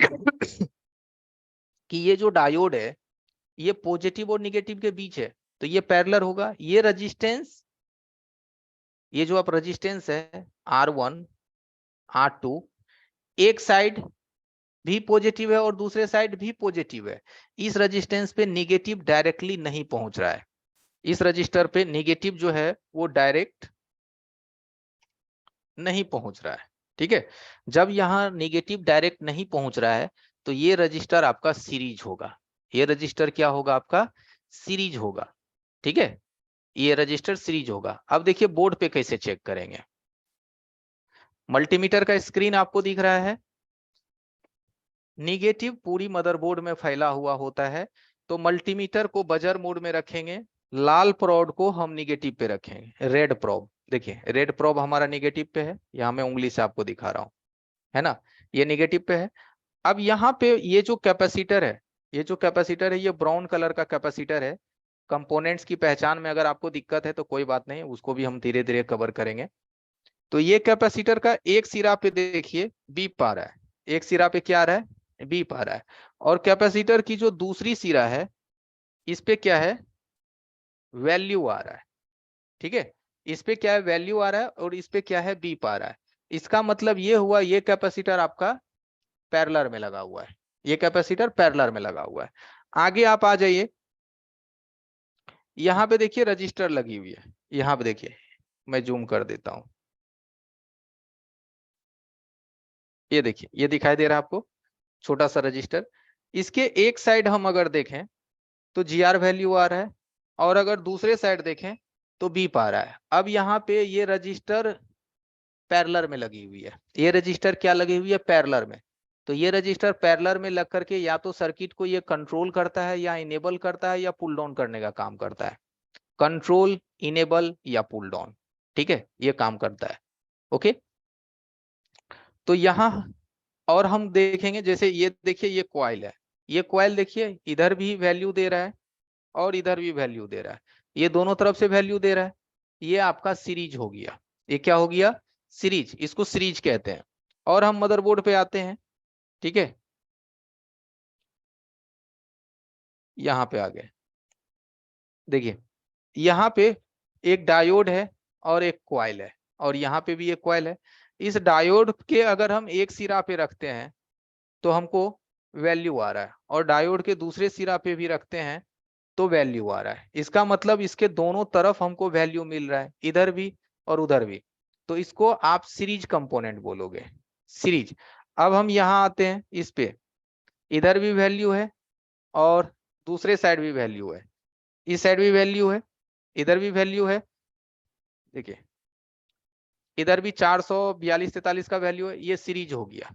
कि ये जो डायोड है, ये पॉजिटिव और निगेटिव के बीच है, तो ये पैरेलल होगा। ये रेजिस्टेंस, ये जो आप रेजिस्टेंस है R1 R2, एक साइड भी पॉजिटिव है और दूसरे साइड भी पॉजिटिव है। इस रेजिस्टेंस पे निगेटिव डायरेक्टली नहीं पहुंच रहा है, इस रजिस्टर पे निगेटिव जो है वो डायरेक्ट नहीं पहुंच रहा है, ठीक है। जब यहाँ निगेटिव डायरेक्ट नहीं पहुंच रहा है, तो ये रजिस्टर आपका सीरीज होगा। ये रजिस्टर क्या होगा? आपका सीरीज होगा, ठीक है। ये रजिस्टर सीरीज होगा। अब देखिए बोर्ड पे कैसे चेक करेंगे। मल्टीमीटर का स्क्रीन आपको दिख रहा है, निगेटिव पूरी मदरबोर्ड में फैला हुआ होता है, तो मल्टीमीटर को बजर मोड में रखेंगे, लाल प्रोब को हम निगेटिव पे रखेंगे, रेड प्रोब। देखिए रेड प्रोब हमारा निगेटिव पे है, यहाँ मैं उंगली से आपको दिखा रहा हूँ, है ना, ये निगेटिव पे है। अब यहाँ पे ये जो कैपेसिटर है, ये जो कैपेसिटर है ये ब्राउन कलर का कैपेसिटर है। कंपोनेंट्स की पहचान में अगर आपको दिक्कत है तो कोई बात नहीं, उसको भी हम धीरे धीरे कवर करेंगे। तो ये कैपेसिटर का एक सिरा पे देखिए बीप आ रहा है, एक सिरा पे क्या आ रहा है, बीप आ रहा है। और कैपेसिटर की जो दूसरी सिरा है इस पे क्या है, वैल्यू आ रहा है। ठीक है, इस पे क्या है, वैल्यू आ रहा है, और इस पे क्या है, बीप आ रहा है। इसका मतलब ये हुआ ये कैपेसिटर आपका पैरेलल में लगा हुआ है, ये कैपेसिटर पैरेलल में लगा हुआ है। आगे आप आ जाइए, यहाँ पे देखिए रजिस्टर लगी हुई है, यहाँ पे देखिए, मैं जूम कर देता हूं, ये देखिए, ये दिखाई दे रहा है आपको, छोटा सा रजिस्टर। इसके एक साइड हम अगर देखें तो जीआर वैल्यू आ रहा है, और अगर दूसरे साइड देखें तो बीप आ रहा है। अब यहाँ पे ये रजिस्टर पैरेलल में लगी हुई है, ये रजिस्टर क्या लगी हुई है, पैरेलल में। तो ये रजिस्टर पैरेलल में लग करके या तो सर्किट को ये कंट्रोल करता है, या इनेबल करता है, या पुल डाउन करने का काम करता है। कंट्रोल, इनेबल या पुल डाउन, ठीक है, ये काम करता है। ओके, तो यहाँ और हम देखेंगे, जैसे ये देखिए ये कॉइल है, ये कॉइल देखिए इधर भी वैल्यू दे रहा है और इधर भी वैल्यू दे रहा है, ये दोनों तरफ से वैल्यू दे रहा है। ये आपका सीरीज हो गया, ये क्या हो गया, सीरीज, इसको सीरीज कहते हैं। और हम मदरबोर्ड पे आते हैं, ठीक है, यहाँ पे आ गए, देखिए यहाँ पे एक डायोड है और एक कॉइल है, और यहाँ पे भी एक कॉइल है। इस डायोड के अगर हम एक सिरा पे रखते हैं तो हमको वैल्यू आ रहा है, और डायोड के दूसरे सिरा पे भी रखते हैं तो वैल्यू आ रहा है। इसका मतलब इसके दोनों तरफ हमको वैल्यू मिल रहा है, इधर भी और उधर भी। तो इसको आप सीरीज कंपोनेंट बोलोगे, सीरीज। अब हम यहाँ आते हैं इस पे, इधर भी वैल्यू है और दूसरे साइड भी वैल्यू है, इस साइड भी वैल्यू है, इधर भी वैल्यू है। देखिए इधर भी 442-43 का वैल्यू है, ये सीरीज हो गया।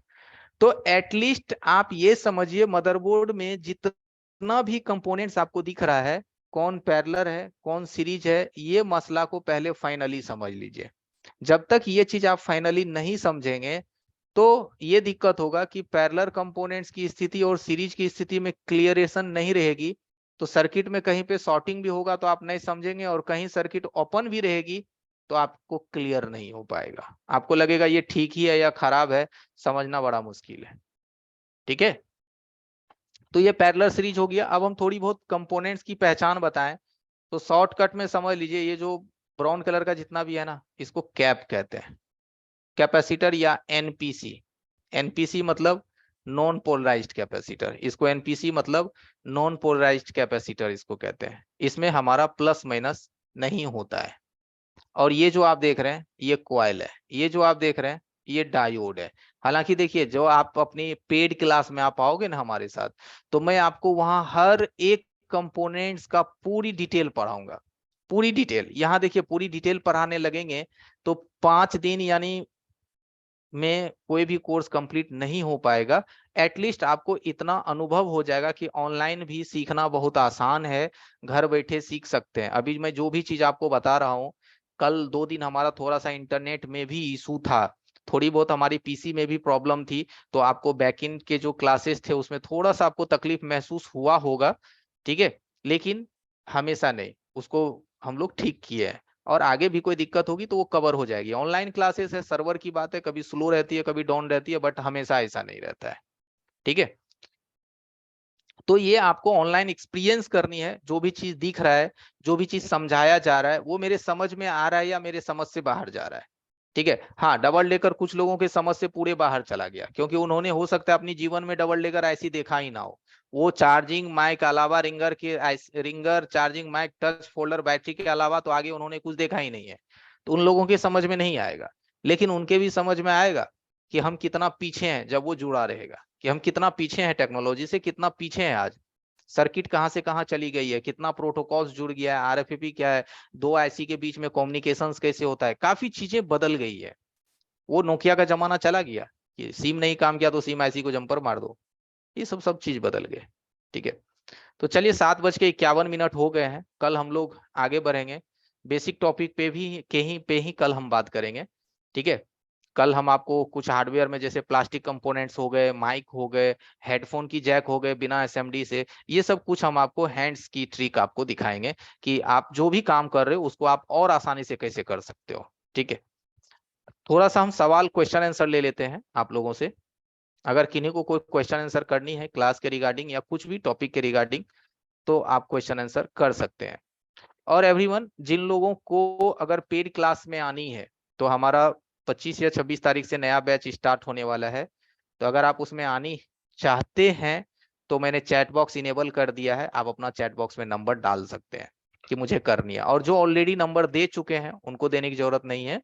तो एटलीस्ट आप ये समझिए मदरबोर्ड में जितना भी कंपोनेंट्स आपको दिख रहा है, कौन पैरेलल है कौन सीरीज है, ये मसला को पहले फाइनली समझ लीजिए। जब तक ये चीज आप फाइनली नहीं समझेंगे तो ये दिक्कत होगा कि पैरेलल कंपोनेंट्स की स्थिति और सीरीज की स्थिति में क्लियरेशन नहीं रहेगी। तो सर्किट में कहीं पे शॉर्टिंग भी होगा तो आप नहीं समझेंगे, और कहीं सर्किट ओपन भी रहेगी तो आपको क्लियर नहीं हो पाएगा, आपको लगेगा ये ठीक ही है या खराब है, समझना बड़ा मुश्किल है। ठीक है, तो ये पैरेलल सीरीज हो गया। अब हम थोड़ी बहुत कंपोनेंट्स की पहचान बताएं तो शॉर्टकट में समझ लीजिए, ये जो ब्राउन कलर का जितना भी है ना, इसको कैप कहते हैं, कैपेसिटर या एनपीसी। एनपीसी मतलब नॉन पोलराइज्ड कैपेसिटर, इसको एनपीसी मतलब नॉन पोलराइज्ड कैपेसिटर इसको कहते हैं। इसमें हमारा प्लस माइनस नहीं होता है। और ये जो आप देख रहे हैं ये कॉइल है, ये जो आप देख रहे हैं ये डायोड है। हालांकि देखिए जो आप अपनी पेड क्लास में आप आओगे ना हमारे साथ, तो मैं आपको वहां हर एक कंपोनेंट्स का पूरी डिटेल पढ़ाऊंगा, पूरी डिटेल। यहाँ देखिए पूरी डिटेल पढ़ाने लगेंगे तो 5 दिन यानी में कोई भी कोर्स कंप्लीट नहीं हो पाएगा। एटलीस्ट आपको इतना अनुभव हो जाएगा कि ऑनलाइन भी सीखना बहुत आसान है, घर बैठे सीख सकते हैं। अभी मैं जो भी चीज आपको बता रहा हूँ, कल 2 दिन हमारा थोड़ा सा इंटरनेट में भी इशू था, थोड़ी बहुत हमारी पीसी में भी प्रॉब्लम थी, तो आपको बैकएंड के जो क्लासेस थे उसमें थोड़ा सा आपको तकलीफ महसूस हुआ होगा, ठीक है, लेकिन हमेशा नहीं, उसको हम लोग ठीक किए हैं। और आगे भी कोई दिक्कत होगी तो वो कवर हो जाएगी। ऑनलाइन क्लासेस है, सर्वर की बात है, कभी स्लो रहती है कभी डाउन रहती है, बट हमेशा ऐसा नहीं रहता है। ठीक है, तो ये आपको ऑनलाइन एक्सपीरियंस करनी है, जो भी चीज दिख रहा है, जो भी चीज समझाया जा रहा है वो मेरे समझ में आ रहा है या मेरे समझ से बाहर जा रहा है। ठीक है, हाँ डबल डेकर कुछ लोगों के समझ से पूरे बाहर चला गया, क्योंकि उन्होंने हो सकता है अपनी जीवन में डबल डेकर ऐसी देखा ही ना हो। वो चार्जिंग माइक अलावा ringer charging mic touch folder battery के अलावा तो आगे उन्होंने कुछ देखा ही नहीं है, तो उन लोगों के समझ में नहीं आएगा। लेकिन उनके भी समझ में आएगा कि हम कितना पीछे हैं, जब वो जुड़ा रहेगा कि हम कितना पीछे हैं टेक्नोलॉजी से, कितना पीछे हैं आज। सर्किट कहाँ से कहाँ चली गई है, कितना प्रोटोकॉल्स जुड़ गया है, आरएफईपी क्या है, दो आईसी के बीच में कम्युनिकेशंस कैसे होता है, काफी चीजें बदल गई है। वो नोकिया का जमाना चला गया कि सिम नहीं काम किया तो सिम आईसी को जंपर मार दो, ये सब चीज बदल गए। ठीक है, तो चलिए 7:51 हो गए हैं। कल हम लोग आगे बढ़ेंगे, बेसिक टॉपिक पे ही कल हम बात करेंगे। ठीक है, कल हम आपको कुछ हार्डवेयर में जैसे प्लास्टिक कंपोनेंट्स हो गए, माइक हो गए, हेडफोन की जैक हो गए बिना एसएमडी से, ये सब कुछ हम आपको हैंड्स की ट्रिक आपको दिखाएंगे कि आप जो भी काम कर रहे हो उसको आप और आसानी से कैसे कर सकते हो। ठीक है, थोड़ा सा हम सवाल क्वेश्चन आंसर ले लेते हैं आप लोगों से। अगर किन्हीं को कोई क्वेश्चन आंसर करनी है क्लास के रिगार्डिंग या कुछ भी टॉपिक के रिगार्डिंग, तो आप क्वेश्चन आंसर कर सकते हैं। और एवरीवन, जिन लोगों को अगर पेड क्लास में आनी है, तो हमारा 25 या 26 तारीख से नया बैच स्टार्ट होने वाला है। तो अगर आप उसमें आनी चाहते हैं तो मैंने चैट बॉक्स इनेबल कर दिया है, आप अपना चैट बॉक्स में नंबर डाल सकते हैं कि मुझे करनी है। और जो ऑलरेडी नंबर दे चुके हैं उनको देने की जरूरत नहीं है।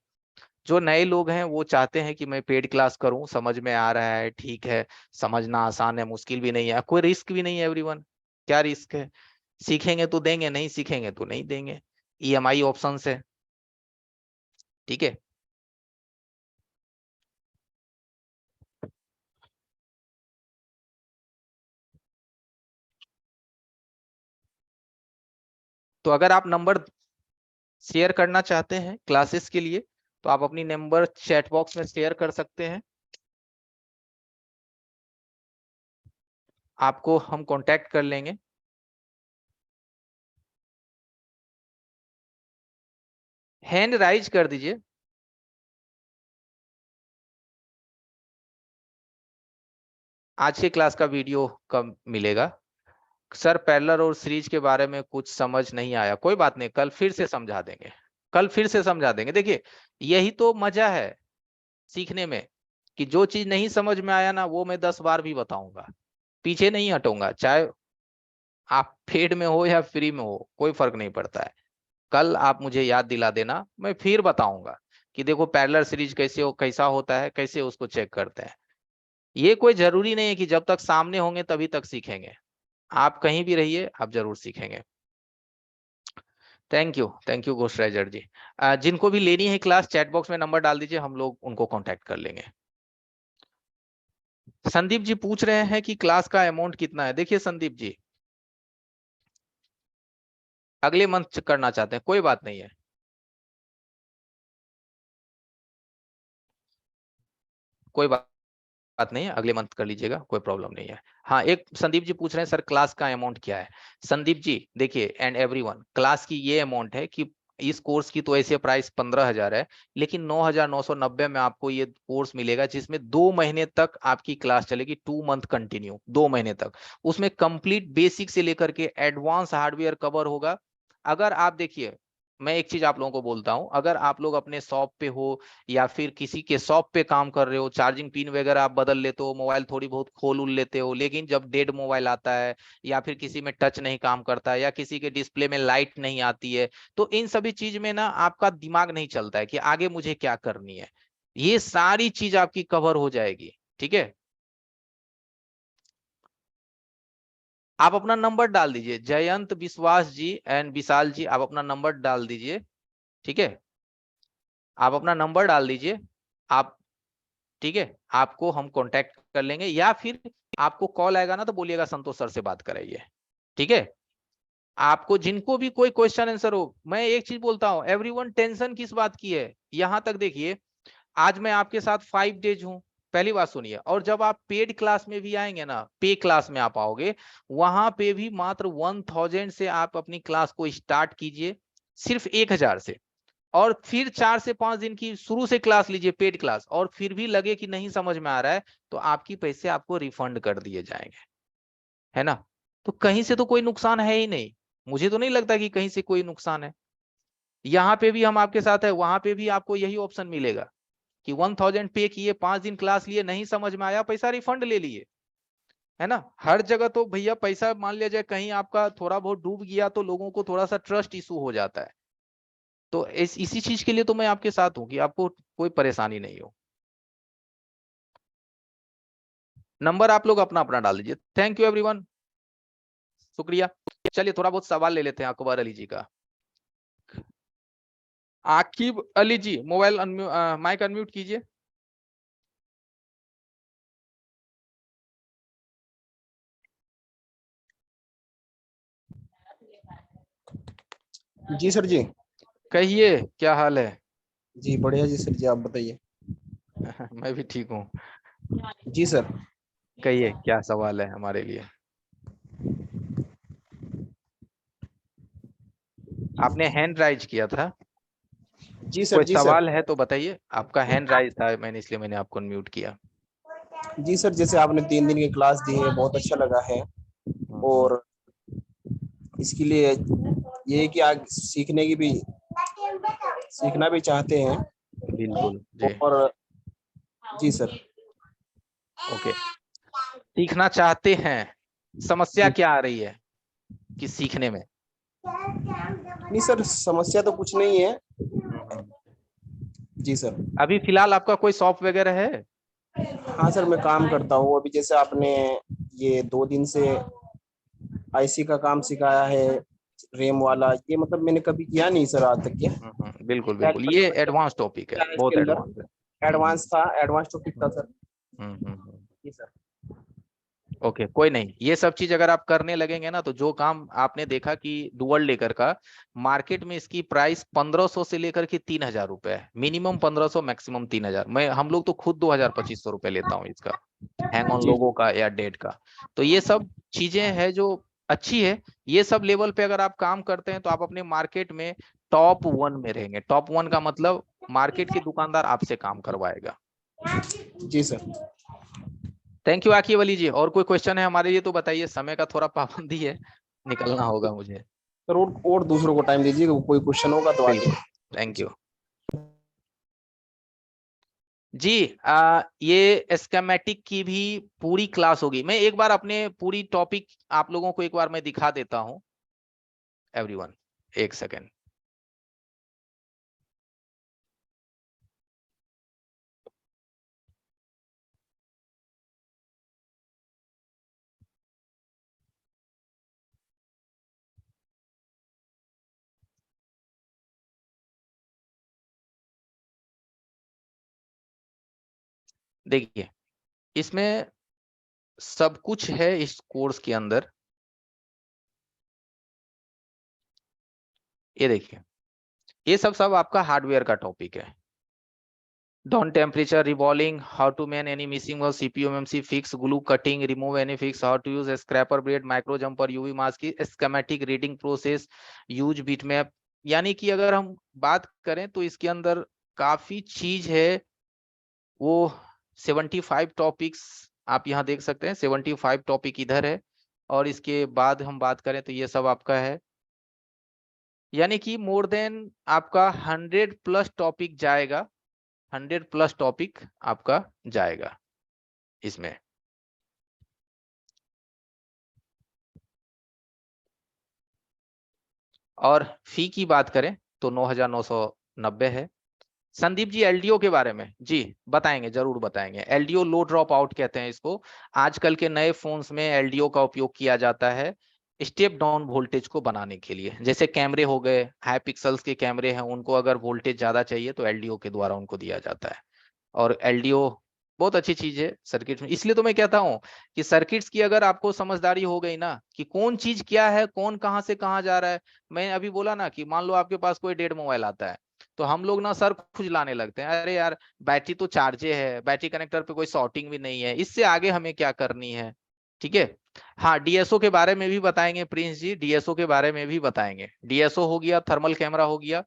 जो नए लोग हैं वो चाहते हैं कि मैं पेड क्लास करूं, समझ में आ रहा है, ठीक है, समझना आसान है, मुश्किल भी नहीं है, कोई रिस्क भी नहीं है एवरीवन। क्या रिस्क है, सीखेंगे तो देंगे, नहीं सीखेंगे तो नहीं देंगे, ईएमआई ऑप्शन है। ठीक है, तो अगर आप नंबर शेयर करना चाहते हैं क्लासेस के लिए तो आप अपनी नंबर चैट बॉक्स में शेयर कर सकते हैं, आपको हम कांटेक्ट कर लेंगे। हैंड राइज कर दीजिए। आज के क्लास का वीडियो कब मिलेगा? सर पैरेलल और सीरीज के बारे में कुछ समझ नहीं आया, कोई बात नहीं, कल फिर से समझा देंगे, कल फिर से समझा देंगे। देखिए, यही तो मजा है सीखने में, कि जो चीज नहीं समझ में आया ना वो मैं 10 बार भी बताऊंगा, पीछे नहीं हटूंगा, चाहे आप पेड में हो या फ्री में हो, कोई फर्क नहीं पड़ता है। कल आप मुझे याद दिला देना, मैं फिर बताऊंगा कि देखो पैरेलल सीरीज कैसे हो, कैसा होता है, कैसे उसको चेक करते हैं। ये कोई जरूरी नहीं है कि जब तक सामने होंगे तभी तक सीखेंगे, आप कहीं भी रहिए आप जरूर सीखेंगे। थैंक यू घोषराइजर जी। जिनको भी लेनी है क्लास चैट बॉक्स में नंबर डाल दीजिए, हम लोग उनको कांटेक्ट कर लेंगे। संदीप जी पूछ रहे हैं कि क्लास का अमाउंट कितना है। देखिए संदीप जी, अगले मंथ करना चाहते हैं, कोई बात नहीं है, कोई बात नहीं है, अगले मंथ कर लीजिएगा, कोई प्रॉब्लम नहीं है। हाँ, एक संदीप जी पूछ रहे हैं सर क्लास का अमाउंट क्या है। संदीप जी देखिए, एंड एवरीवन, क्लास की ये अमाउंट है कि इस कोर्स की तो ऐसे प्राइस 15,000 है, लेकिन 9,990 में आपको ये कोर्स मिलेगा जिसमें 2 महीने तक आपकी क्लास चलेगी, 2 मंथ कंटिन्यू, 2 महीने तक। उसमें कंप्लीट बेसिक से लेकर के एडवांस हार्डवेयर कवर होगा। अगर आप देखिए, मैं एक चीज आप लोगों को बोलता हूं, अगर आप लोग अपने शॉप पे हो या फिर किसी के शॉप पे काम कर रहे हो, चार्जिंग पिन वगैरह आप बदल लेते हो, मोबाइल थोड़ी बहुत खोल उल लेते हो, लेकिन जब डेड मोबाइल आता है या फिर किसी में टच नहीं काम करता है या किसी के डिस्प्ले में लाइट नहीं आती है, तो इन सभी चीज में ना आपका दिमाग नहीं चलता है कि आगे मुझे क्या करनी है। ये सारी चीज आपकी कवर हो जाएगी। ठीक है, आप अपना नंबर डाल दीजिए, जयंत विश्वास जी एंड विशाल जी, आप अपना नंबर डाल दीजिए। ठीक है, आप अपना नंबर डाल दीजिए। आप, ठीक है, आपको हम कांटेक्ट कर लेंगे, या फिर आपको कॉल आएगा ना तो बोलिएगा संतोष सर से बात कराइए। ठीक है, आपको जिनको भी कोई क्वेश्चन आंसर हो, मैं एक चीज बोलता हूं, एवरीवन टेंशन किस बात की है, यहां तक देखिए, आज मैं आपके साथ 5 डेज हूं, पहली बात सुनिए, और जब आप पेड क्लास में भी आएंगे ना, पे क्लास में आप आओगे, वहां पे भी मात्र 1000 से आप अपनी क्लास को स्टार्ट कीजिए, सिर्फ 1000 से। और फिर 4 से 5 दिन की शुरू से क्लास लीजिए, पेड क्लास, और फिर भी लगे कि नहीं समझ में आ रहा है, तो आपकी पैसे आपको रिफंड कर दिए जाएंगे, है ना। तो कहीं से तो कोई नुकसान है ही नहीं, मुझे तो नहीं लगता कि कहीं से कोई नुकसान है। यहाँ पे भी हम आपके साथ है, वहां पे भी आपको यही ऑप्शन मिलेगा कि 1000 पे किए, 5 दिन क्लास लिए, नहीं समझ में आया, पैसा रिफंड ले लिए, है ना। हर जगह तो भैया पैसा मान लिया जाए कहीं आपका थोड़ा बहुत डूब गया तो लोगों को थोड़ा सा ट्रस्ट इशू हो जाता है। तो इसी चीज के लिए तो मैं आपके साथ हूं कि आपको कोई परेशानी नहीं हो। नंबर आप लोग अपना अपना डाल दीजिए। Thank you everyone. शुक्रिया। चलिए थोड़ा बहुत सवाल ले लेते हैं अकबर अली जी का। आकिब अली जी मोबाइल माइक अनम्यूट कीजिए। जी सर जी। कहिए क्या हाल है? जी बढ़िया जी सर जी, आप बताइए। मैं भी ठीक हूँ। जी सर। कहिए क्या सवाल है हमारे लिए? आपने हैंड राइज किया था? जी सर। कोई जी सर। सवाल है तो बताइए। आपका हैंड राइज था, मैंने इसलिए मैंने आपको अनम्यूट किया। जी सर, जैसे आपने 3 दिन की क्लास दी है, बहुत अच्छा लगा है। और इसके लिए ये है कि आगे सीखना भी चाहते हैं। बिल्कुल जी। और जी सर। ओके, सीखना चाहते हैं। समस्या जी क्या आ रही है कि सीखने में? नहीं सर, समस्या तो कुछ नहीं है। हम्म। जी सर। अभी फिलहाल आपका कोई शॉप वगैरह है? हाँ सर, मैं काम करता हूँ। अभी जैसे आपने ये 2 दिन से आईसी का काम सिखाया है, रेम वाला, ये मतलब मैंने कभी किया नहीं सर आज तक। ये बिल्कुल बिल्कुल, ये एडवांस टॉपिक है, क्या है बहुत इसके अंदर? एडवांस है। एडवांस था, एडवांस टॉपिक था सर। हम्म। जी सर। ओके, कोई नहीं, ये सब चीज अगर आप करने लगेंगे ना, तो जो काम आपने देखा कि डुअल लेकर का मार्केट में इसकी प्राइस 1500 से लेकर के 3000 रुपए है। Minimum 1500, maximum 3000। मैं हम लोग तो खुद 2000-2500 रुपए लेता हूँ इसका, हैंग ऑन जी लोगों का या डेट का। तो ये सब चीजें हैं जो अच्छी है। ये सब लेवल पे अगर आप काम करते हैं तो आप अपने मार्केट में टॉप 1 में रहेंगे। टॉप 1 का मतलब मार्केट के दुकानदार आपसे काम करवाएगा। जी sir. Thank you Aqib Ali ji. और कोई क्वेश्चन है हमारे लिए तो बताइए, समय का थोड़ा पाबंदी है, निकलना होगा मुझे। सर और दूसरों को टाइम दीजिए, कोई क्वेश्चन होगा तो आगे। बिल्कुल, थैंक यू जी। ये स्केमेटिक की भी पूरी क्लास होगी। मैं एक बार अपने पूरी टॉपिक आप लोगों को एक बार मैं दिखा देता हूं। एवरीवन, एक सेकेंड। देखिए, इसमें सब कुछ है इस कोर्स के अंदर। ये देखिए, ये सब आपका हार्डवेयर का टॉपिक है। Down temperature, revolving, how to man any missing और CPU EMMC fix, glue cutting, remove any fix, how to use scraper blade, micro jumper, UV mask की schematic reading process, use bitmap. यानी कि अगर हम बात करें तो इसके अंदर काफी चीज है। वो 75 टॉपिक्स आप यहाँ देख सकते हैं। 75 टॉपिक इधर है, और इसके बाद हम बात करें तो ये सब आपका है। यानी कि मोर देन आपका 100+ टॉपिक जाएगा। 100+ टॉपिक आपका जाएगा इसमें। और फी की बात करें तो 9990 है। संदीप जी, एलडीओ के बारे में जी बताएंगे, जरूर बताएंगे। एलडीओ लो ड्रॉप आउट कहते हैं इसको। आजकल के नए फोन्स में एलडीओ का उपयोग किया जाता है स्टेप डाउन वोल्टेज को बनाने के लिए। जैसे कैमरे हो गए, हाई पिक्सल्स के कैमरे हैं, उनको अगर वोल्टेज ज्यादा चाहिए तो एलडीओ के द्वारा उनको दिया जाता है। और एलडीओ बहुत अच्छी चीज है सर्किट में। इसलिए तो मैं कहता हूं कि सर्किट्स की अगर आपको समझदारी हो गई ना कि कौन चीज क्या है, कौन कहां से कहां जा रहा है। मैं अभी बोला ना कि मान लो आपके पास कोई डेड मोबाइल आता है, तो हम लोग ना सर खुजलाने लगते हैं, अरे यार बैटरी तो चार्जे है, बैटरी कनेक्टर पे कोई शॉर्टिंग भी नहीं है, इससे आगे हमें क्या करनी है। ठीक है। हाँ, डीएसओ के बारे में भी बताएंगे प्रिंस जी, डीएसओ के बारे में भी बताएंगे। डीएसओ हो गया, थर्मल कैमरा हो गया,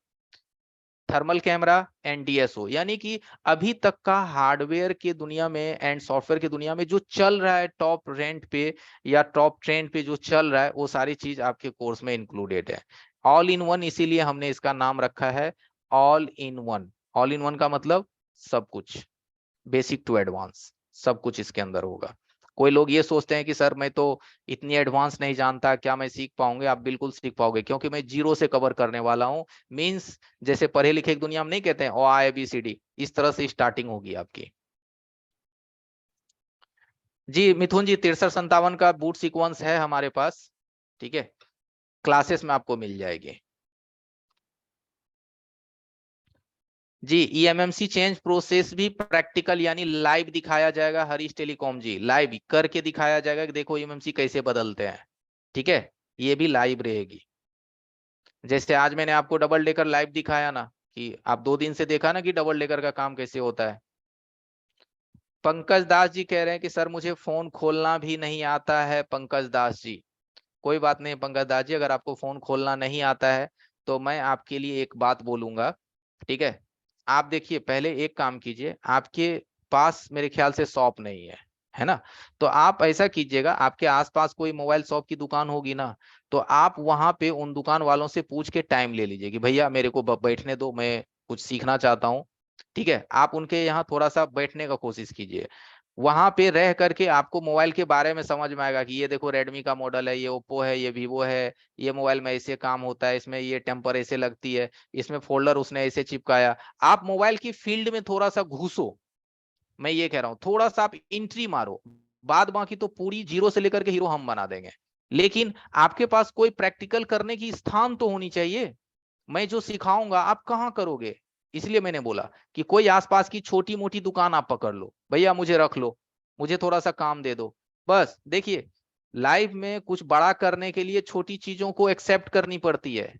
थर्मल कैमरा एंड डीएसओ। यानी कि अभी तक का हार्डवेयर के दुनिया में एंड सॉफ्टवेयर की दुनिया में जो चल रहा है टॉप रेंट पे या टॉप ट्रेंड पे जो चल रहा है, वो सारी चीज आपके कोर्स में इंक्लूडेड है। ऑल इन वन, इसीलिए हमने इसका नाम रखा है all in one. All in one का मतलब सब कुछ, बेसिक टू एडवांस, सब कुछ इसके अंदर होगा। कोई लोग ये सोचते हैं कि सर मैं तो इतनी एडवांस नहीं जानता, क्या मैं सीख पाऊंगे? आप बिल्कुल सीख पाओगे, क्योंकि मैं जीरो से कवर करने वाला हूँ। मींस जैसे पढ़े लिखे की दुनिया में नहीं कहते हैं ओ आ बी सी डी, इस तरह से स्टार्टिंग होगी आपकी। जी मिथुन जी, 6357 का बूट सीक्वेंस है हमारे पास। ठीक है, क्लासेस में आपको मिल जाएगी जी। ईएमएमसी चेंज प्रोसेस भी प्रैक्टिकल यानी लाइव दिखाया जाएगा हरीश टेलीकॉम जी, लाइव करके दिखाया जाएगा कि देखो ईएमएमसी कैसे बदलते हैं, ठीक है, ये भी लाइव रहेगी। जैसे आज मैंने आपको डबल डेकर लाइव दिखाया ना, कि आप 2 दिन से देखा ना कि डबल डेकर का काम कैसे होता है। पंकज दास जी कह रहे हैं कि सर मुझे फोन खोलना भी नहीं आता है। पंकज दास जी, कोई बात नहीं पंकज दास जी, अगर आपको फोन खोलना नहीं आता है तो मैं आपके लिए एक बात बोलूंगा, ठीक है। आप देखिए, पहले एक काम कीजिए, आपके पास मेरे ख्याल से शॉप नहीं है ना, तो आप ऐसा कीजिएगा, आपके आसपास कोई मोबाइल शॉप की दुकान होगी ना, तो आप वहां पे उन दुकान वालों से पूछ के टाइम ले लीजिए कि भैया मेरे को बैठने दो, मैं कुछ सीखना चाहता हूँ, ठीक है। आप उनके यहाँ थोड़ा सा बैठने का कोशिश कीजिए, वहां पे रह करके आपको मोबाइल के बारे में समझ में आएगा कि ये देखो रेडमी का मॉडल है, ये ओप्पो है, ये वीवो है, ये मोबाइल में ऐसे काम होता है, इसमें ये टेम्पर ऐसे लगती है, इसमें फोल्डर उसने ऐसे चिपकाया। आप मोबाइल की फील्ड में थोड़ा सा घुसो, मैं ये कह रहा हूं, थोड़ा सा आप एंट्री मारो, बाद बाकी तो पूरी जीरो से लेकर के हीरो हम बना देंगे, लेकिन आपके पास कोई प्रैक्टिकल करने की स्थान तो होनी चाहिए। मैं जो सिखाऊंगा आप कहाँ करोगे, इसलिए मैंने बोला कि कोई आसपास की छोटी मोटी दुकान आप पकड़ लो, भैया मुझे रख लो, मुझे थोड़ा सा काम दे दो। बस देखिए, लाइफ में कुछ बड़ा करने के लिए छोटी चीजों को एक्सेप्ट करनी पड़ती है,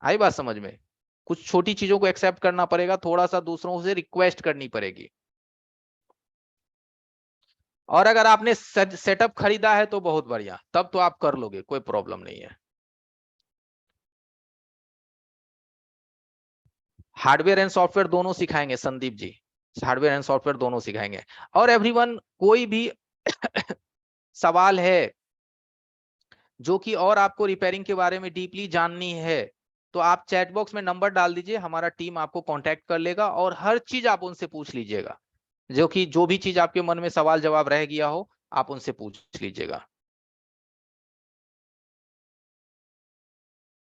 आई बात समझ में, कुछ छोटी चीजों को एक्सेप्ट करना पड़ेगा, थोड़ा सा दूसरों से रिक्वेस्ट करनी पड़ेगी। और अगर आपने सेटअप खरीदा है तो बहुत बढ़िया, तब तो आप कर लोगे, कोई प्रॉब्लम नहीं है। हार्डवेयर एंड सॉफ्टवेयर दोनों सिखाएंगे Sandeep ji, hardware and software दोनों सिखाएंगे। और एवरीवन, कोई भी सवाल है जो कि और आपको रिपेयरिंग के बारे में डीपली जाननी है, तो आप चैट बॉक्स में नंबर डाल दीजिए, हमारा टीम आपको कांटेक्ट कर लेगा और हर चीज आप उनसे पूछ लीजिएगा, जो भी चीज आपके मन में सवाल जवाब रह गया हो आप उनसे पूछ लीजिएगा,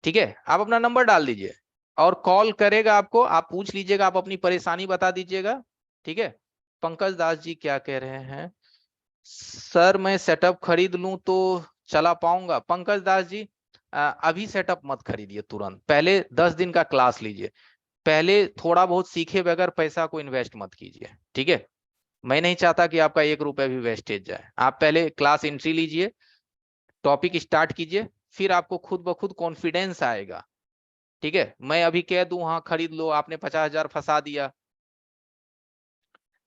ठीक है। आप अपना नंबर डाल दीजिए और कॉल करेगा आपको, आप पूछ लीजिएगा, आप अपनी परेशानी बता दीजिएगा, ठीक है। पंकज दास जी क्या कह रहे हैं, सर मैं सेटअप खरीद लूं तो चला पाऊंगा। पंकज दास जी, अभी सेटअप मत खरीदिए तुरंत, पहले 10 दिन का क्लास लीजिए, पहले थोड़ा बहुत सीखे बगैर पैसा को इन्वेस्ट मत कीजिए, ठीक है। मैं नहीं चाहता कि आपका 1 रुपया भी वेस्टेज जाए, आप पहले क्लास एंट्री लीजिए, टॉपिक स्टार्ट कीजिए, फिर आपको खुद ब खुद कॉन्फिडेंस आएगा, ठीक है। मैं अभी कह दूं हाँ खरीद लो, आपने 50,000 फंसा दिया।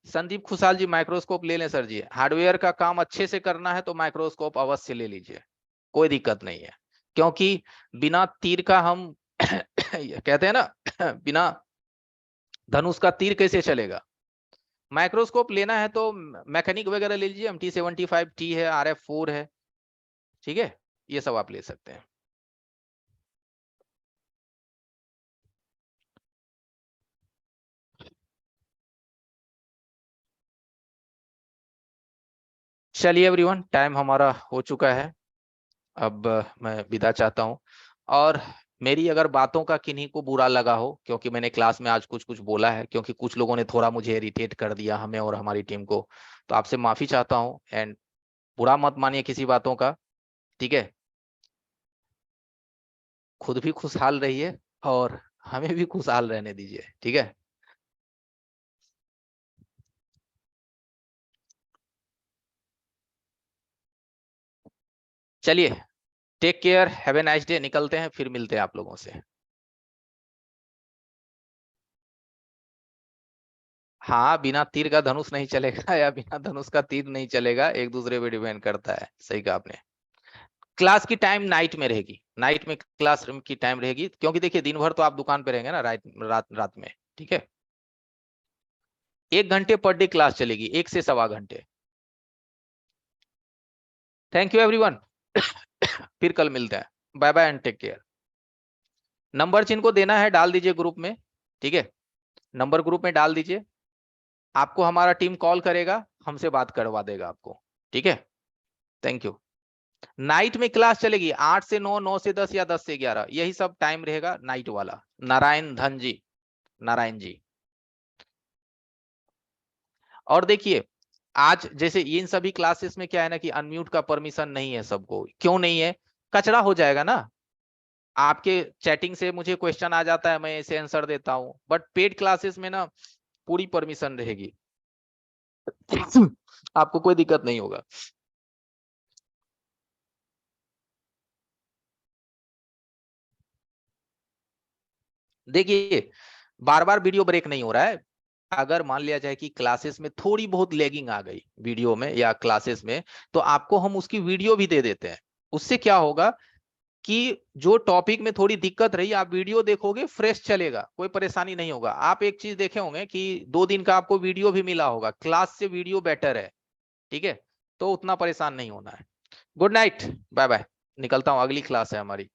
संदीप खुशहाल जी, माइक्रोस्कोप ले लें सर जी, हार्डवेयर का काम अच्छे से करना है तो माइक्रोस्कोप अवश्य ले लीजिए, कोई दिक्कत नहीं है, क्योंकि बिना तीर का हम कहते हैं ना बिना धनुष का तीर कैसे चलेगा। माइक्रोस्कोप लेना है तो मैकेनिक वगैरह ले लीजिए, MT75T है, RF4 है, ठीक है, ये सब आप ले सकते हैं। चलिए एवरीवन, टाइम हमारा हो चुका है, अब मैं विदा चाहता हूं। और मेरी अगर बातों का किन्हीं को बुरा लगा हो, क्योंकि मैंने क्लास में आज कुछ कुछ बोला है, क्योंकि कुछ लोगों ने थोड़ा मुझे इरिटेट कर दिया, हमें और हमारी टीम को, तो आपसे माफी चाहता हूं, एंड बुरा मत मानिए किसी बातों का, ठीक है। खुद भी खुशहाल रहिए और हमें भी खुशहाल रहने दीजिए, ठीक है। चलिए, take care, have a nice day, निकलते हैं, फिर मिलते हैं आप लोगों से। हाँ, बिना तीर का धनुष नहीं चलेगा या बिना धनुष का तीर नहीं चलेगा, एक दूसरे पे डिपेंड करता है, सही कहा आपने। क्लास की टाइम नाइट में रहेगी, नाइट में क्लास रूम की टाइम रहेगी, क्योंकि देखिए दिन भर तो आप दुकान पे रहेंगे ना, रात में, ठीक है। 1 घंटे पर डे क्लास चलेगी, 1 से 1.25 घंटे। थैंक यू एवरीवन, फिर कल मिलते हैं, bye bye and take care. Number जिनको देना है डाल दीजिए ग्रुप में, ठीक है, नंबर ग्रुप में डाल दीजिए, आपको हमारा टीम कॉल करेगा, हमसे बात करवा देगा आपको, ठीक है। Thank you. नाइट में क्लास चलेगी 8 से 9, 9 से 10 या 10 से 11, यही सब टाइम रहेगा नाइट वाला। नारायण धन जी, नारायण जी। और देखिए, आज जैसे इन सभी क्लासेस में क्या है ना कि अनम्यूट का परमिशन नहीं है सबको, क्यों नहीं है, कचरा हो जाएगा ना। आपके चैटिंग से मुझे क्वेश्चन आ जाता है, मैं इसे आंसर देता हूं, बट पेड क्लासेस में ना पूरी परमिशन रहेगी। आपको कोई दिक्कत नहीं होगा। देखिए बार बार वीडियो ब्रेक नहीं हो रहा है। अगर मान लिया जाए कि क्लासेस में थोड़ी बहुत लैगिंग आ गई वीडियो में या क्लासेस में, तो आपको हम उसकी वीडियो भी दे देते हैं। उससे क्या होगा कि जो टॉपिक में थोड़ी दिक्कत रही, आप वीडियो देखोगे फ्रेश चलेगा, कोई परेशानी नहीं होगा। आप एक चीज देखे होंगे कि 2 दिन का आपको वीडियो भी मिला होगा, क्लास से वीडियो बेटर है। ठीक है, तो उतना परेशान नहीं होना है। गुड नाइट, बाय बाय, निकलता हूं, अगली क्लास है हमारी।